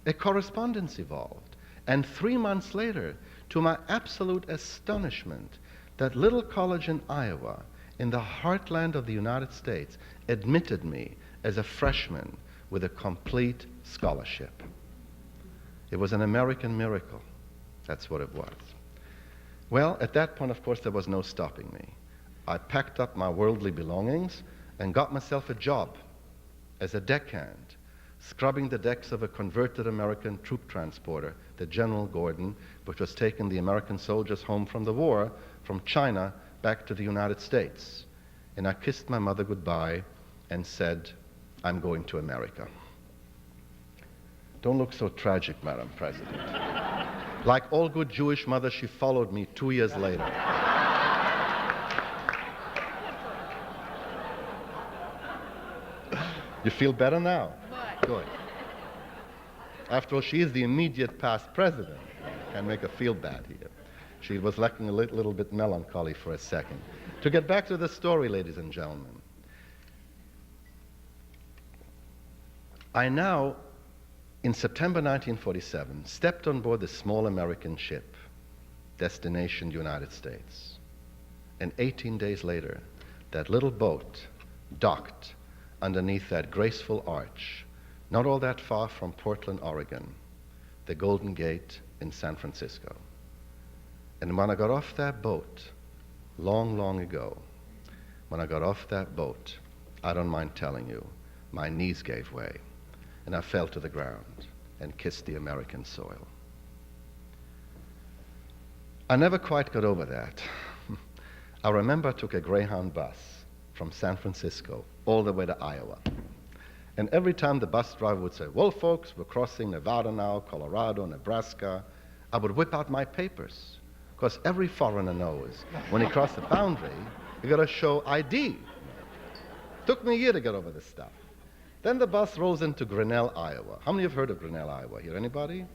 A correspondence evolved. And 3 months later, to my absolute astonishment, that little college in Iowa, in the heartland of the United States, admitted me as a freshman with a complete scholarship. It was an American miracle. That's what it was. Well, at that point, of course, there was no stopping me. I packed up my worldly belongings and got myself a job as a deckhand, scrubbing the decks of a converted American troop transporter, the General Gordon, which was taking the American soldiers home from the war, from China back to the United States. And I kissed my mother goodbye and said, I'm going to America. Don't look so tragic, Madam President. Like all good Jewish mothers, she followed me 2 years later. You feel better now? Good. After all, she is the immediate past president. Can't make her feel bad here. She was lacking a little bit melancholy for a second. To get back to the story, ladies and gentlemen, I now, in September 1947, stepped on board the small American ship, destination United States. And 18 days later, that little boat docked underneath that graceful arch, not all that far from Portland, Oregon, the Golden Gate in San Francisco. And when I got off that boat, long, long ago, when I got off that boat, I don't mind telling you, my knees gave way, and I fell to the ground and kissed the American soil. I never quite got over that. I remember I took a Greyhound bus from San Francisco all the way to Iowa. And every time the bus driver would say, well, folks, we're crossing Nevada now, Colorado, Nebraska, I would whip out my papers. Because every foreigner knows when he crosses the boundary, you got to show ID. Took me a year to get over this stuff. Then the bus rolls into Grinnell, Iowa. How many have heard of Grinnell, Iowa here? Anybody?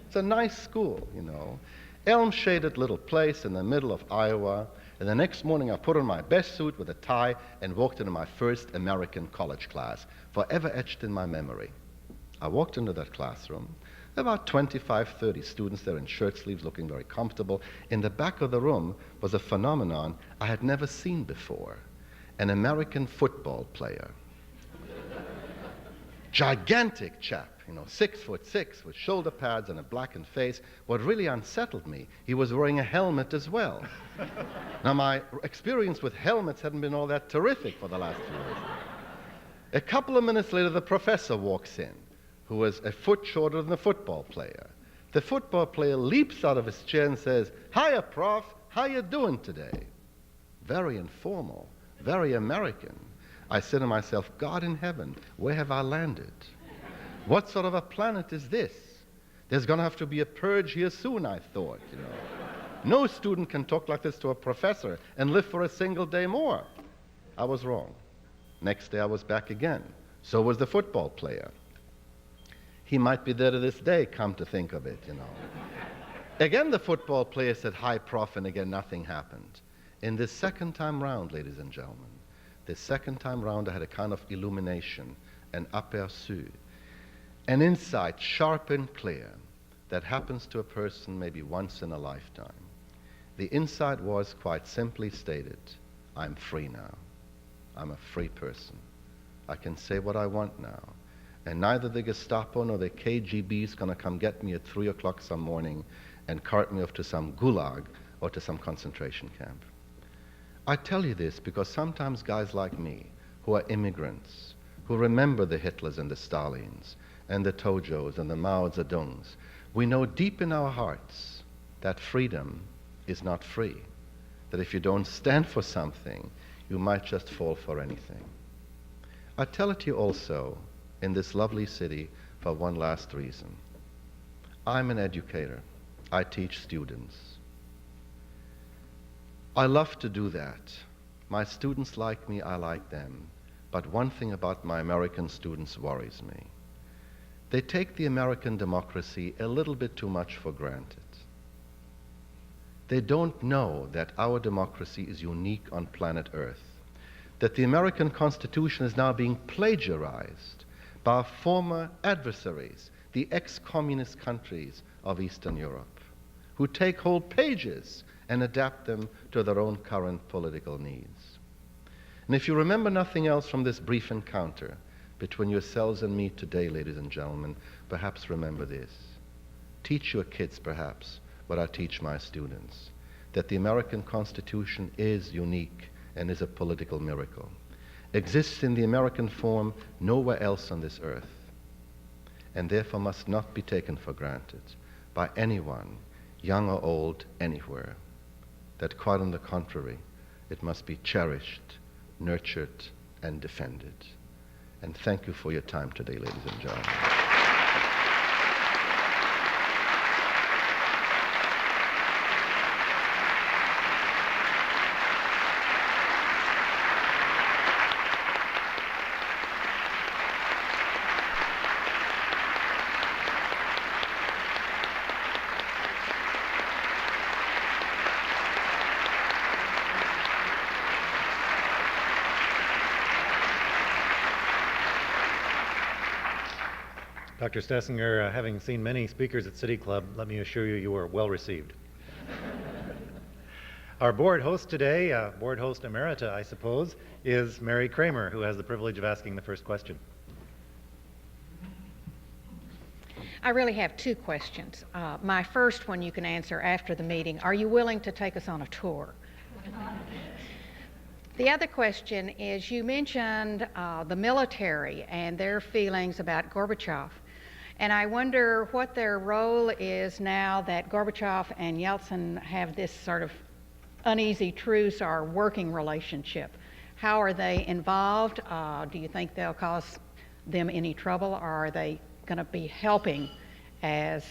It's a nice school, you know. Elm-shaded little place in the middle of Iowa. And the next morning I put on my best suit with a tie and walked into my first American college class, forever etched in my memory. I walked into that classroom. About 25, 30 students there in shirt sleeves looking very comfortable. In the back of the room was a phenomenon I had never seen before. An American football player. Gigantic chap, 6'6", with shoulder pads and a blackened face. What really unsettled me, he was wearing a helmet as well. Now, my experience with helmets hadn't been all that terrific for the last few years. A couple of minutes later, the professor walks in, who was a foot shorter than the football player. The football player leaps out of his chair and says, "Hiya, Prof, how you doing today?" Very informal, very American. I said to myself, God in heaven, where have I landed? What sort of a planet is this? There's going to have to be a purge here soon, I thought. No student can talk like this to a professor and live for a single day more. I was wrong. Next day I was back again. So was the football player. He might be there to this day, come to think of it, Again, the football player said, "Hi, Prof," and again, nothing happened. In this second time round, ladies and gentlemen, this second time round, I had a kind of illumination, an aperçu, an insight, sharp and clear, that happens to a person maybe once in a lifetime. The insight was quite simply stated, I'm free now. I'm a free person. I can say what I want now. And neither the Gestapo nor the KGB is going to come get me at 3 o'clock some morning and cart me off to some gulag or to some concentration camp. I tell you this because sometimes guys like me, who are immigrants, who remember the Hitlers and the Stalins and the Tojos and the Mao Zedongs, we know deep in our hearts that freedom is not free, that if you don't stand for something, you might just fall for anything. I tell it to you also in this lovely city for one last reason. I'm an educator. I teach students. I love to do that. My students like me, I like them. But one thing about my American students worries me. They take the American democracy a little bit too much for granted. They don't know that our democracy is unique on planet Earth, that the American Constitution is now being plagiarized by our former adversaries, the ex-communist countries of Eastern Europe, who take whole pages and adapt them to their own current political needs. And if you remember nothing else from this brief encounter between yourselves and me today, ladies and gentlemen, perhaps remember this. Teach your kids, perhaps, what I teach my students, that the American Constitution is unique and is a political miracle, exists in the American form nowhere else on this earth, and therefore must not be taken for granted by anyone, young or old, anywhere. That quite on the contrary, it must be cherished, nurtured, and defended. And thank you for your time today, ladies and gentlemen. Dr. Stoessinger, having seen many speakers at City Club, let me assure you, you were well received. Our board host today, board host emerita, I suppose, is Mary Kramer, who has the privilege of asking the first question. I really have two questions. My first one you can answer after the meeting. Are you willing to take us on a tour? The other question is, you mentioned the military and their feelings about Gorbachev. And I wonder what their role is now that Gorbachev and Yeltsin have this sort of uneasy truce or working relationship. How are they involved? Do you think they'll cause them any trouble, or are they going to be helping as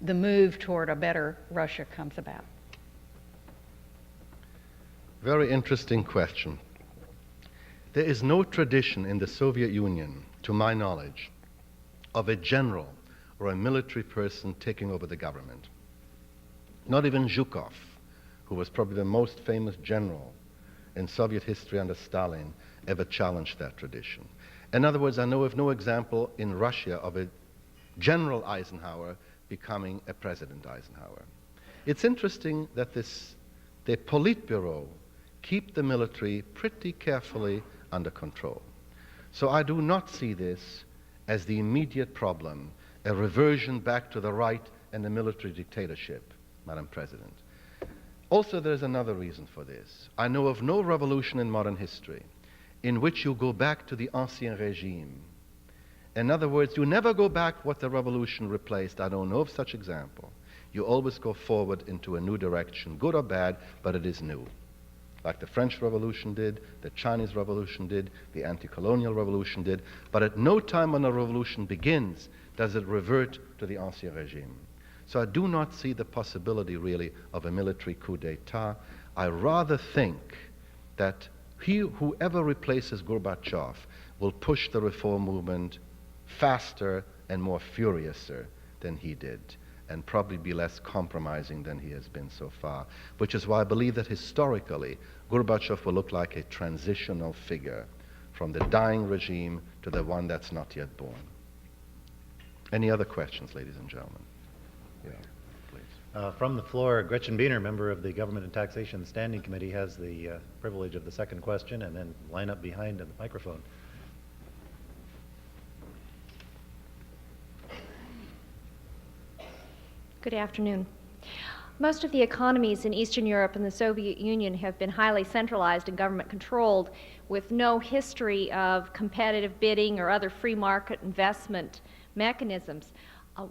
the move toward a better Russia comes about? Very interesting question. There is no tradition in the Soviet Union, to my knowledge, of a general or a military person taking over the government. Not even Zhukov, who was probably the most famous general in Soviet history under Stalin, ever challenged that tradition. In other words, I know of no example in Russia of a General Eisenhower becoming a President Eisenhower. It's interesting that the Politburo keep the military pretty carefully under control. So I do not see this as the immediate problem, a reversion back to the right and the military dictatorship, Madam President. Also, there is another reason for this. I know of no revolution in modern history in which you go back to the ancien régime. In other words, you never go back what the revolution replaced. I don't know of such example. You always go forward into a new direction, good or bad, but it is new. Like the French Revolution did, the Chinese Revolution did, the anti-colonial revolution did, but at no time when a revolution begins does it revert to the ancien régime. So I do not see the possibility really of a military coup d'etat. I rather think that whoever replaces Gorbachev will push the reform movement faster and more furiouser than he did, and probably be less compromising than he has been so far, which is why I believe that historically Gorbachev will look like a transitional figure from the dying regime to the one that's not yet born. Any other questions, ladies and gentlemen? Yeah, please. From the floor, Gretchen Biener, member of the Government and Taxation Standing Committee, has the privilege of the second question, and then line up behind the microphone. Good afternoon. Most of the economies in Eastern Europe and the Soviet Union have been highly centralized and government controlled, with no history of competitive bidding or other free market investment mechanisms.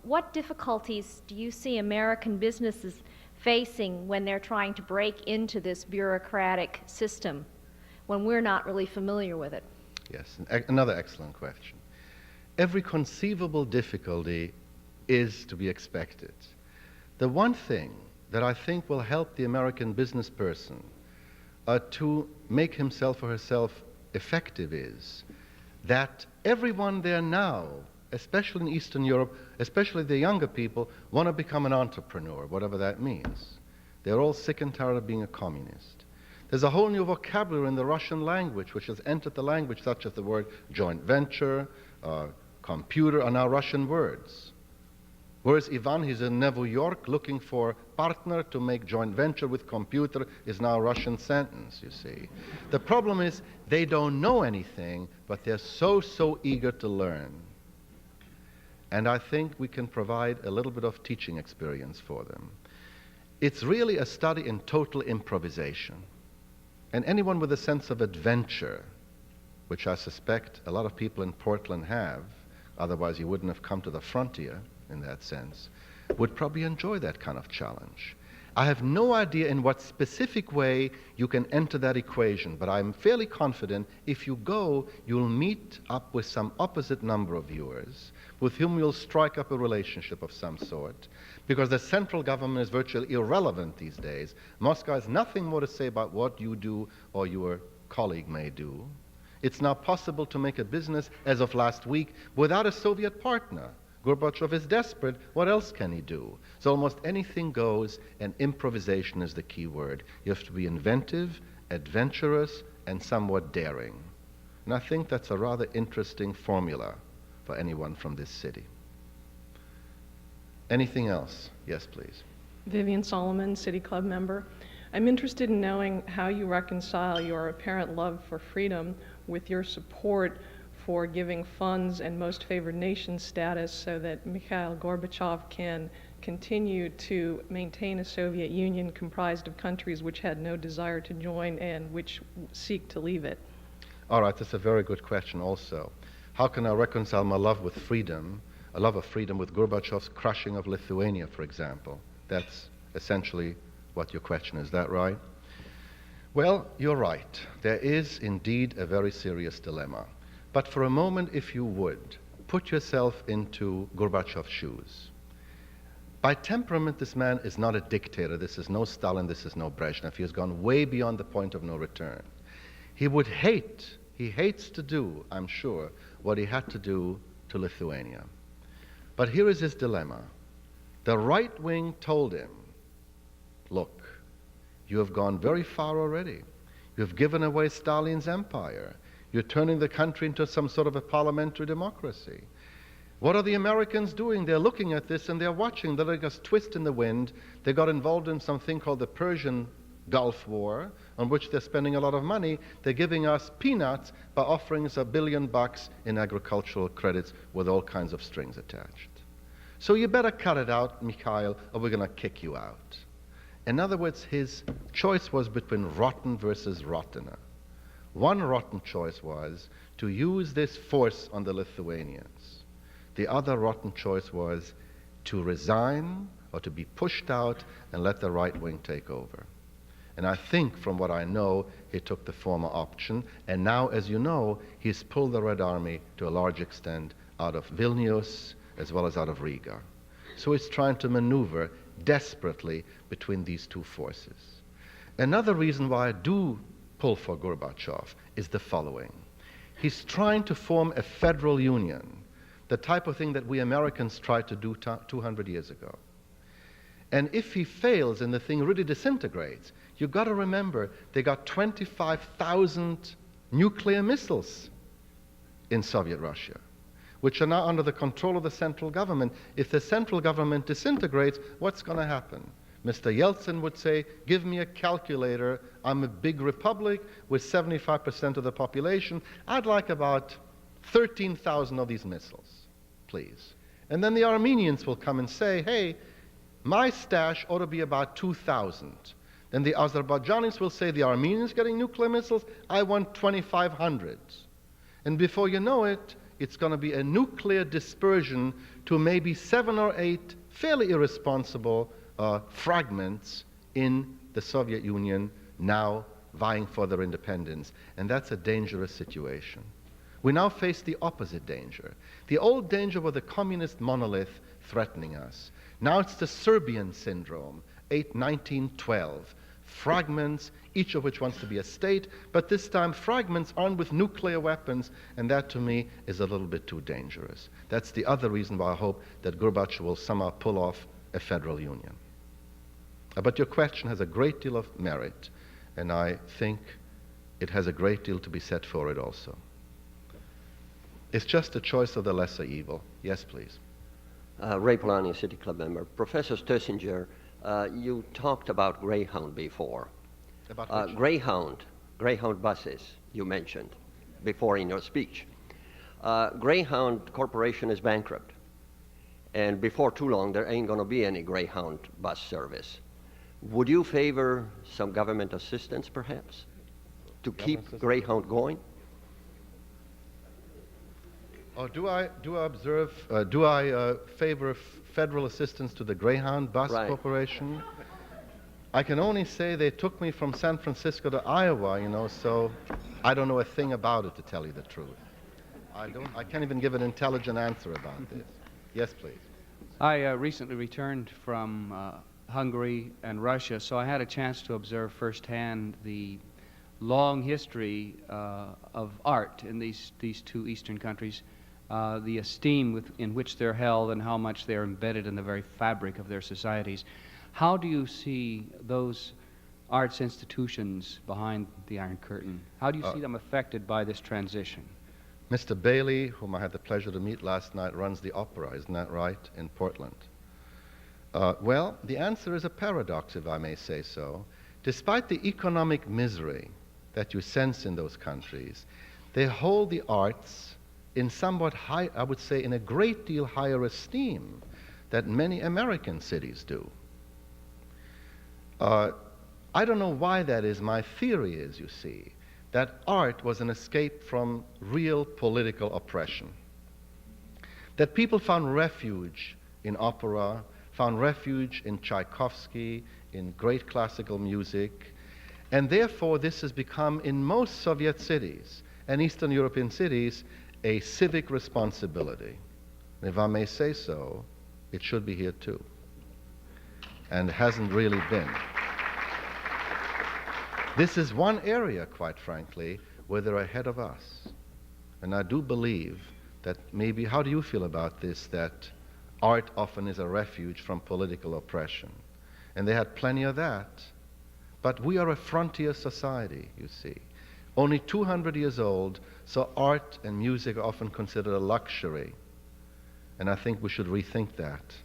What difficulties do you see American businesses facing when they're trying to break into this bureaucratic system when we're not really familiar with it? Yes, another excellent question. Every conceivable difficulty is to be expected. The one thing that I think will help the American business person to make himself or herself effective is that everyone there now, especially in Eastern Europe, especially the younger people, want to become an entrepreneur, whatever that means. They're all sick and tired of being a communist. There's a whole new vocabulary in the Russian language which has entered the language, such as the word joint venture, computer, are now Russian words. Whereas Ivan, he's in New York looking for partner to make joint venture with computer, is now a Russian sentence, you see. The problem is they don't know anything, but they're so eager to learn. And I think we can provide a little bit of teaching experience for them. It's really a study in total improvisation. And anyone with a sense of adventure, which I suspect a lot of people in Portland have, otherwise you wouldn't have come to the frontier in that sense, would probably enjoy that kind of challenge. I have no idea in what specific way you can enter that equation, but I'm fairly confident if you go, you'll meet up with some opposite number of viewers with whom you'll strike up a relationship of some sort, because the central government is virtually irrelevant these days. Moscow has nothing more to say about what you do or your colleague may do. It's now possible to make a business, as of last week, without a Soviet partner. Gorbachev is desperate. What else can he do? So almost anything goes, and improvisation is the key word. You have to be inventive, adventurous, and somewhat daring. And I think that's a rather interesting formula for anyone from this city. Anything else? Yes, please. Vivian Solomon, City Club member. I'm interested in knowing how you reconcile your apparent love for freedom with your support for giving funds and most favored nation status so that Mikhail Gorbachev can continue to maintain a Soviet Union comprised of countries which had no desire to join and which seek to leave it. All right, that's a very good question also. How can I reconcile my love with freedom, a love of freedom, with Gorbachev's crushing of Lithuania, for example? That's essentially what your question is. Is that right? Well, you're right. There is indeed a very serious dilemma. But for a moment, if you would, put yourself into Gorbachev's shoes. By temperament, this man is not a dictator. This is no Stalin, this is no Brezhnev. He has gone way beyond the point of no return. He hates to do, I'm sure, what he had to do to Lithuania. But here is his dilemma. The right wing told him, look, you have gone very far already. You have given away Stalin's empire. You're turning the country into some sort of a parliamentary democracy. What are the Americans doing? They're looking at this and they're watching. They're like a twist in the wind. They got involved in something called the Persian Gulf War, on which they're spending a lot of money. They're giving us peanuts by offering us $1 billion in agricultural credits with all kinds of strings attached. So you better cut it out, Mikhail, or we're going to kick you out. In other words, his choice was between rotten versus rottener. One rotten choice was to use this force on the Lithuanians. The other rotten choice was to resign or to be pushed out and let the right wing take over. And I think, from what I know, he took the former option. And now, as you know, he's pulled the Red Army to a large extent out of Vilnius as well as out of Riga. So he's trying to maneuver desperately between these two forces. Another reason why I do pull for Gorbachev is the following. He's trying to form a federal union, the type of thing that we Americans tried to do 200 years ago. And if he fails and the thing really disintegrates, you've got to remember they got 25,000 nuclear missiles in Soviet Russia, which are now under the control of the central government. If the central government disintegrates, what's going to happen? Mr. Yeltsin would say, give me a calculator. I'm a big republic with 75% of the population. I'd like about 13,000 of these missiles, please. And then the Armenians will come and say, hey, my stash ought to be about 2,000. Then the Azerbaijanis will say, the Armenians getting nuclear missiles, I want 2,500. And before you know it, it's going to be a nuclear dispersion to maybe 7 or 8 fairly irresponsible fragments in the Soviet Union now vying for their independence. And that's a dangerous situation. We now face the opposite danger. The old danger was the communist monolith threatening us. Now it's the Serbian syndrome, 1912. Fragments, each of which wants to be a state, but this time fragments armed with nuclear weapons, and that to me is a little bit too dangerous. That's the other reason why I hope that Gorbachev will somehow pull off a federal union. But your question has a great deal of merit, and I think it has a great deal to be said for it also. It's just a choice of the lesser evil. Yes, please. Ray Polanyi, City Club member. Professor Stoessinger, you talked about Greyhound before. About which? Greyhound buses you mentioned before in your speech. Greyhound Corporation is bankrupt, and before too long there ain't going to be any Greyhound bus service. Would you favor some government assistance, perhaps, to keep Greyhound going? Oh, do I favor federal assistance to the Greyhound Bus Right. Corporation? I can only say they took me from San Francisco to Iowa, you know, so I don't know a thing about it, to tell you the truth. I can't even give an intelligent answer about this. Yes, please. I recently returned from Hungary and Russia, so I had a chance to observe firsthand the long history of art in these two Eastern countries, the esteem in which they're held and how much they're embedded in the very fabric of their societies. How do you see those arts institutions behind the Iron Curtain? How do you see them affected by this transition? Mr. Bailey, whom I had the pleasure to meet last night, runs the opera, isn't that right, in Portland? Well, the answer is a paradox, if I may say so. Despite the economic misery that you sense in those countries, they hold the arts in somewhat high, I would say, in a great deal higher esteem than many American cities do. I don't know why that is. My theory is, you see, that art was an escape from real political oppression. That people found refuge in opera, found refuge in Tchaikovsky, in great classical music, and therefore this has become, in most Soviet cities and Eastern European cities, a civic responsibility. And if I may say so, it should be here too. And hasn't really been. This is one area, quite frankly, where they're ahead of us. And I do believe that maybe, how do you feel about this, that art often is a refuge from political oppression? And they had plenty of that. But we are a frontier society, you see. Only 200 years old, so art and music are often considered a luxury. And I think we should rethink that.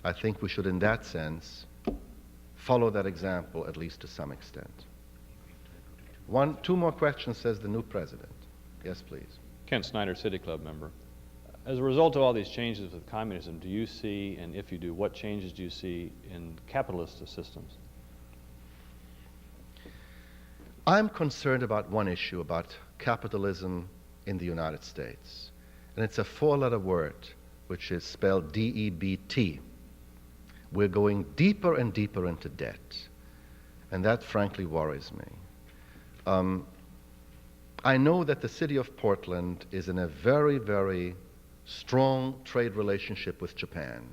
I think we should, in that sense, follow that example, at least to some extent. Two more questions, says the new president. Yes, please. Kent Snyder, City Club member. As a result of all these changes with communism, do you see, and if you do, what changes do you see in capitalist systems? I'm concerned about one issue, about capitalism in the United States. And it's a four-letter word, which is spelled D-E-B-T. We're going deeper and deeper into debt. And that, frankly, worries me. I know that the city of Portland is in a very, very strong trade relationship with Japan.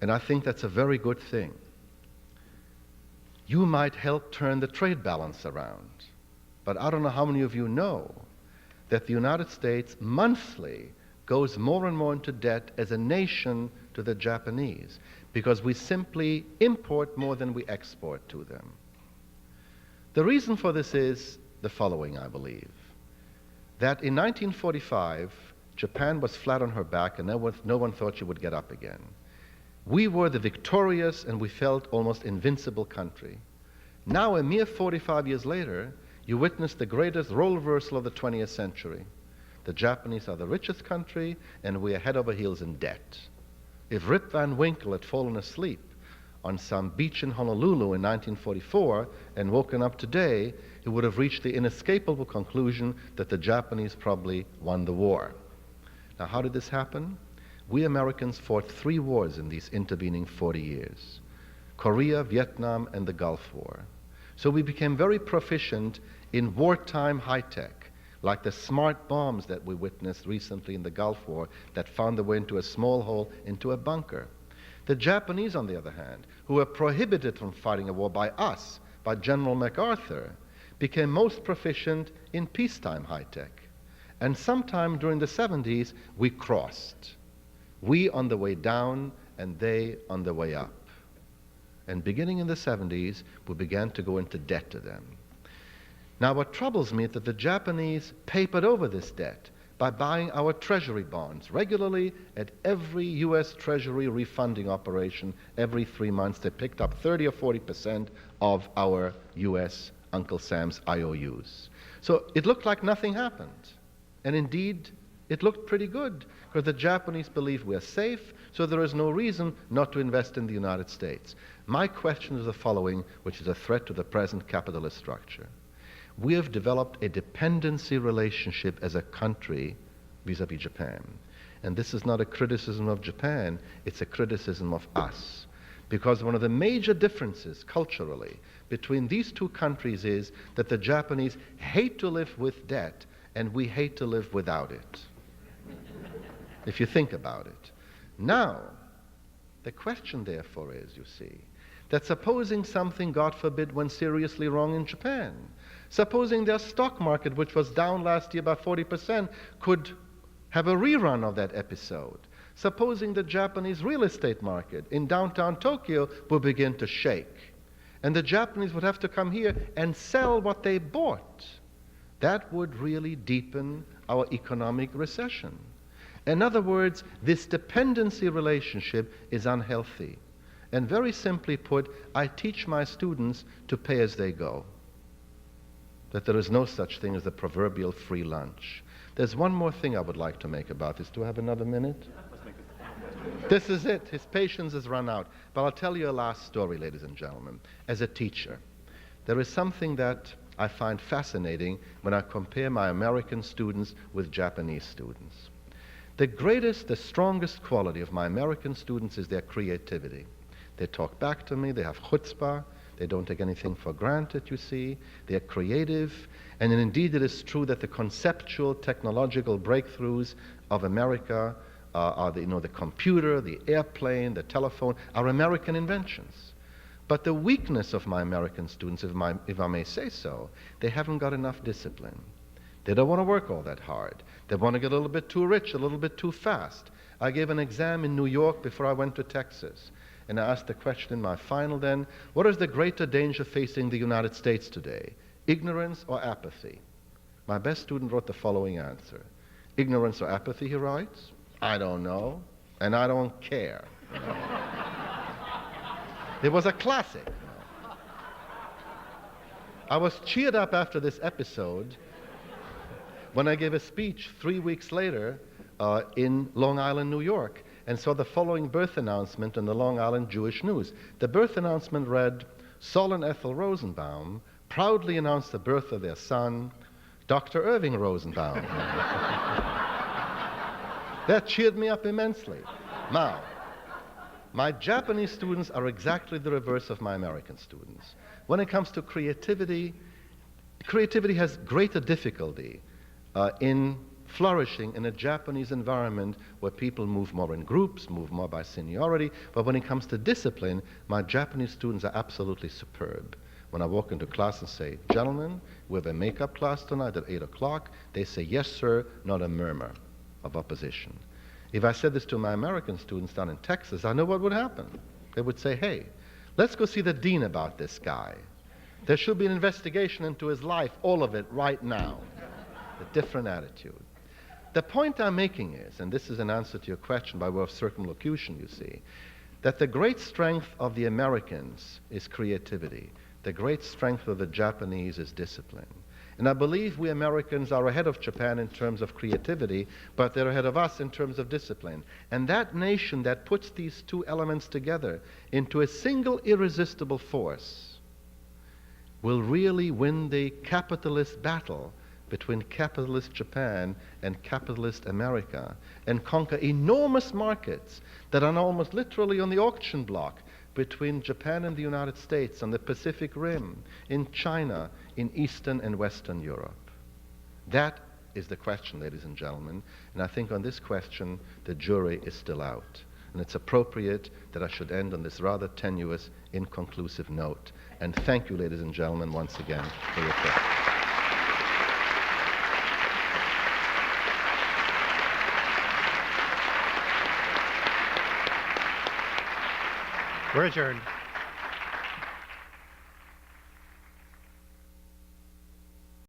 And I think that's a very good thing. You might help turn the trade balance around. But I don't know how many of you know that the United States monthly goes more and more into debt as a nation to the Japanese, because we simply import more than we export to them. The reason for this is the following, I believe. That in 1945, Japan was flat on her back and no one thought she would get up again. We were the victorious and we felt almost invincible country. Now, a mere 45 years later, you witness the greatest role reversal of the 20th century. The Japanese are the richest country and we are head over heels in debt. If Rip Van Winkle had fallen asleep on some beach in Honolulu in 1944 and woken up today, he would have reached the inescapable conclusion that the Japanese probably won the war. Now, how did this happen? We Americans fought 3 wars in these intervening 40 years. Korea, Vietnam, and the Gulf War. So we became very proficient in wartime high-tech, like the smart bombs that we witnessed recently in the Gulf War that found their way into a small hole into a bunker. The Japanese, on the other hand, who were prohibited from fighting a war by us, by General MacArthur, became most proficient in peacetime high-tech. And sometime during the 70s, we crossed. We on the way down and they on the way up. And beginning in the 70s, we began to go into debt to them. Now, what troubles me is that the Japanese papered over this debt by buying our treasury bonds regularly at every U.S. Treasury refunding operation. Every 3 months, they picked up 30 or 40% of our U.S. Uncle Sam's IOUs. So it looked like nothing happened. And indeed, it looked pretty good, because the Japanese believe we're safe, so there is no reason not to invest in the United States. My question is the following, which is a threat to the present capitalist structure. We have developed a dependency relationship as a country vis-à-vis Japan. And this is not a criticism of Japan, it's a criticism of us. Because one of the major differences culturally between these two countries is that the Japanese hate to live with debt and we hate to live without it. If you think about it. Now, the question therefore is, you see, that supposing something, God forbid, went seriously wrong in Japan, supposing their stock market, which was down last year by 40%, could have a rerun of that episode. Supposing the Japanese real estate market in downtown Tokyo would begin to shake, and the Japanese would have to come here and sell what they bought, that would really deepen our economic recession. In other words, this dependency relationship is unhealthy. And very simply put, I teach my students to pay as they go. That there is no such thing as the proverbial free lunch. There's one more thing I would like to make about this. Do I have another minute? This is it. His patience has run out. But I'll tell you a last story, ladies and gentlemen. As a teacher, there is something that I find fascinating when I compare my American students with Japanese students. The greatest, the strongest quality of my American students is their creativity. They talk back to me, they have chutzpah, they don't take anything for granted, you see. They're creative, and indeed it is true that the conceptual, technological breakthroughs of America are the computer, the airplane, the telephone, are American inventions. But the weakness of my American students, if I may say so, they haven't got enough discipline. They don't want to work all that hard. They want to get a little bit too rich, a little bit too fast. I gave an exam in New York before I went to Texas. And I asked the question in my final then, what is the greater danger facing the United States today? Ignorance or apathy? My best student wrote the following answer. Ignorance or apathy, he writes? I don't know, and I don't care. It was a classic. I was cheered up after this episode when I gave a speech 3 weeks later in Long Island, New York, and saw the following birth announcement in the Long Island Jewish News. The birth announcement read, Saul and Ethel Rosenbaum proudly announced the birth of their son, Dr. Irving Rosenbaum. That cheered me up immensely. Now, my Japanese students are exactly the reverse of my American students. When it comes to creativity, creativity has greater difficulty in flourishing in a Japanese environment where people move more in groups, move more by seniority. But when it comes to discipline, my Japanese students are absolutely superb. When I walk into class and say, gentlemen, we have a makeup class tonight at 8 o'clock, they say, yes, sir, not a murmur of opposition. If I said this to my American students down in Texas, I know what would happen. They would say, hey, let's go see the dean about this guy. There should be an investigation into his life, all of it, right now. A different attitude. The point I'm making is, and this is an answer to your question by way of circumlocution, you see, that the great strength of the Americans is creativity. The great strength of the Japanese is discipline. And I believe we Americans are ahead of Japan in terms of creativity, but they're ahead of us in terms of discipline. And that nation that puts these two elements together into a single irresistible force will really win the capitalist battle between capitalist Japan and capitalist America and conquer enormous markets that are almost literally on the auction block between Japan and the United States, on the Pacific Rim, in China, in Eastern and Western Europe. That is the question, ladies and gentlemen, and I think on this question the jury is still out. And it's appropriate that I should end on this rather tenuous, inconclusive note. And thank you, ladies and gentlemen, once again for your questions. We're adjourned.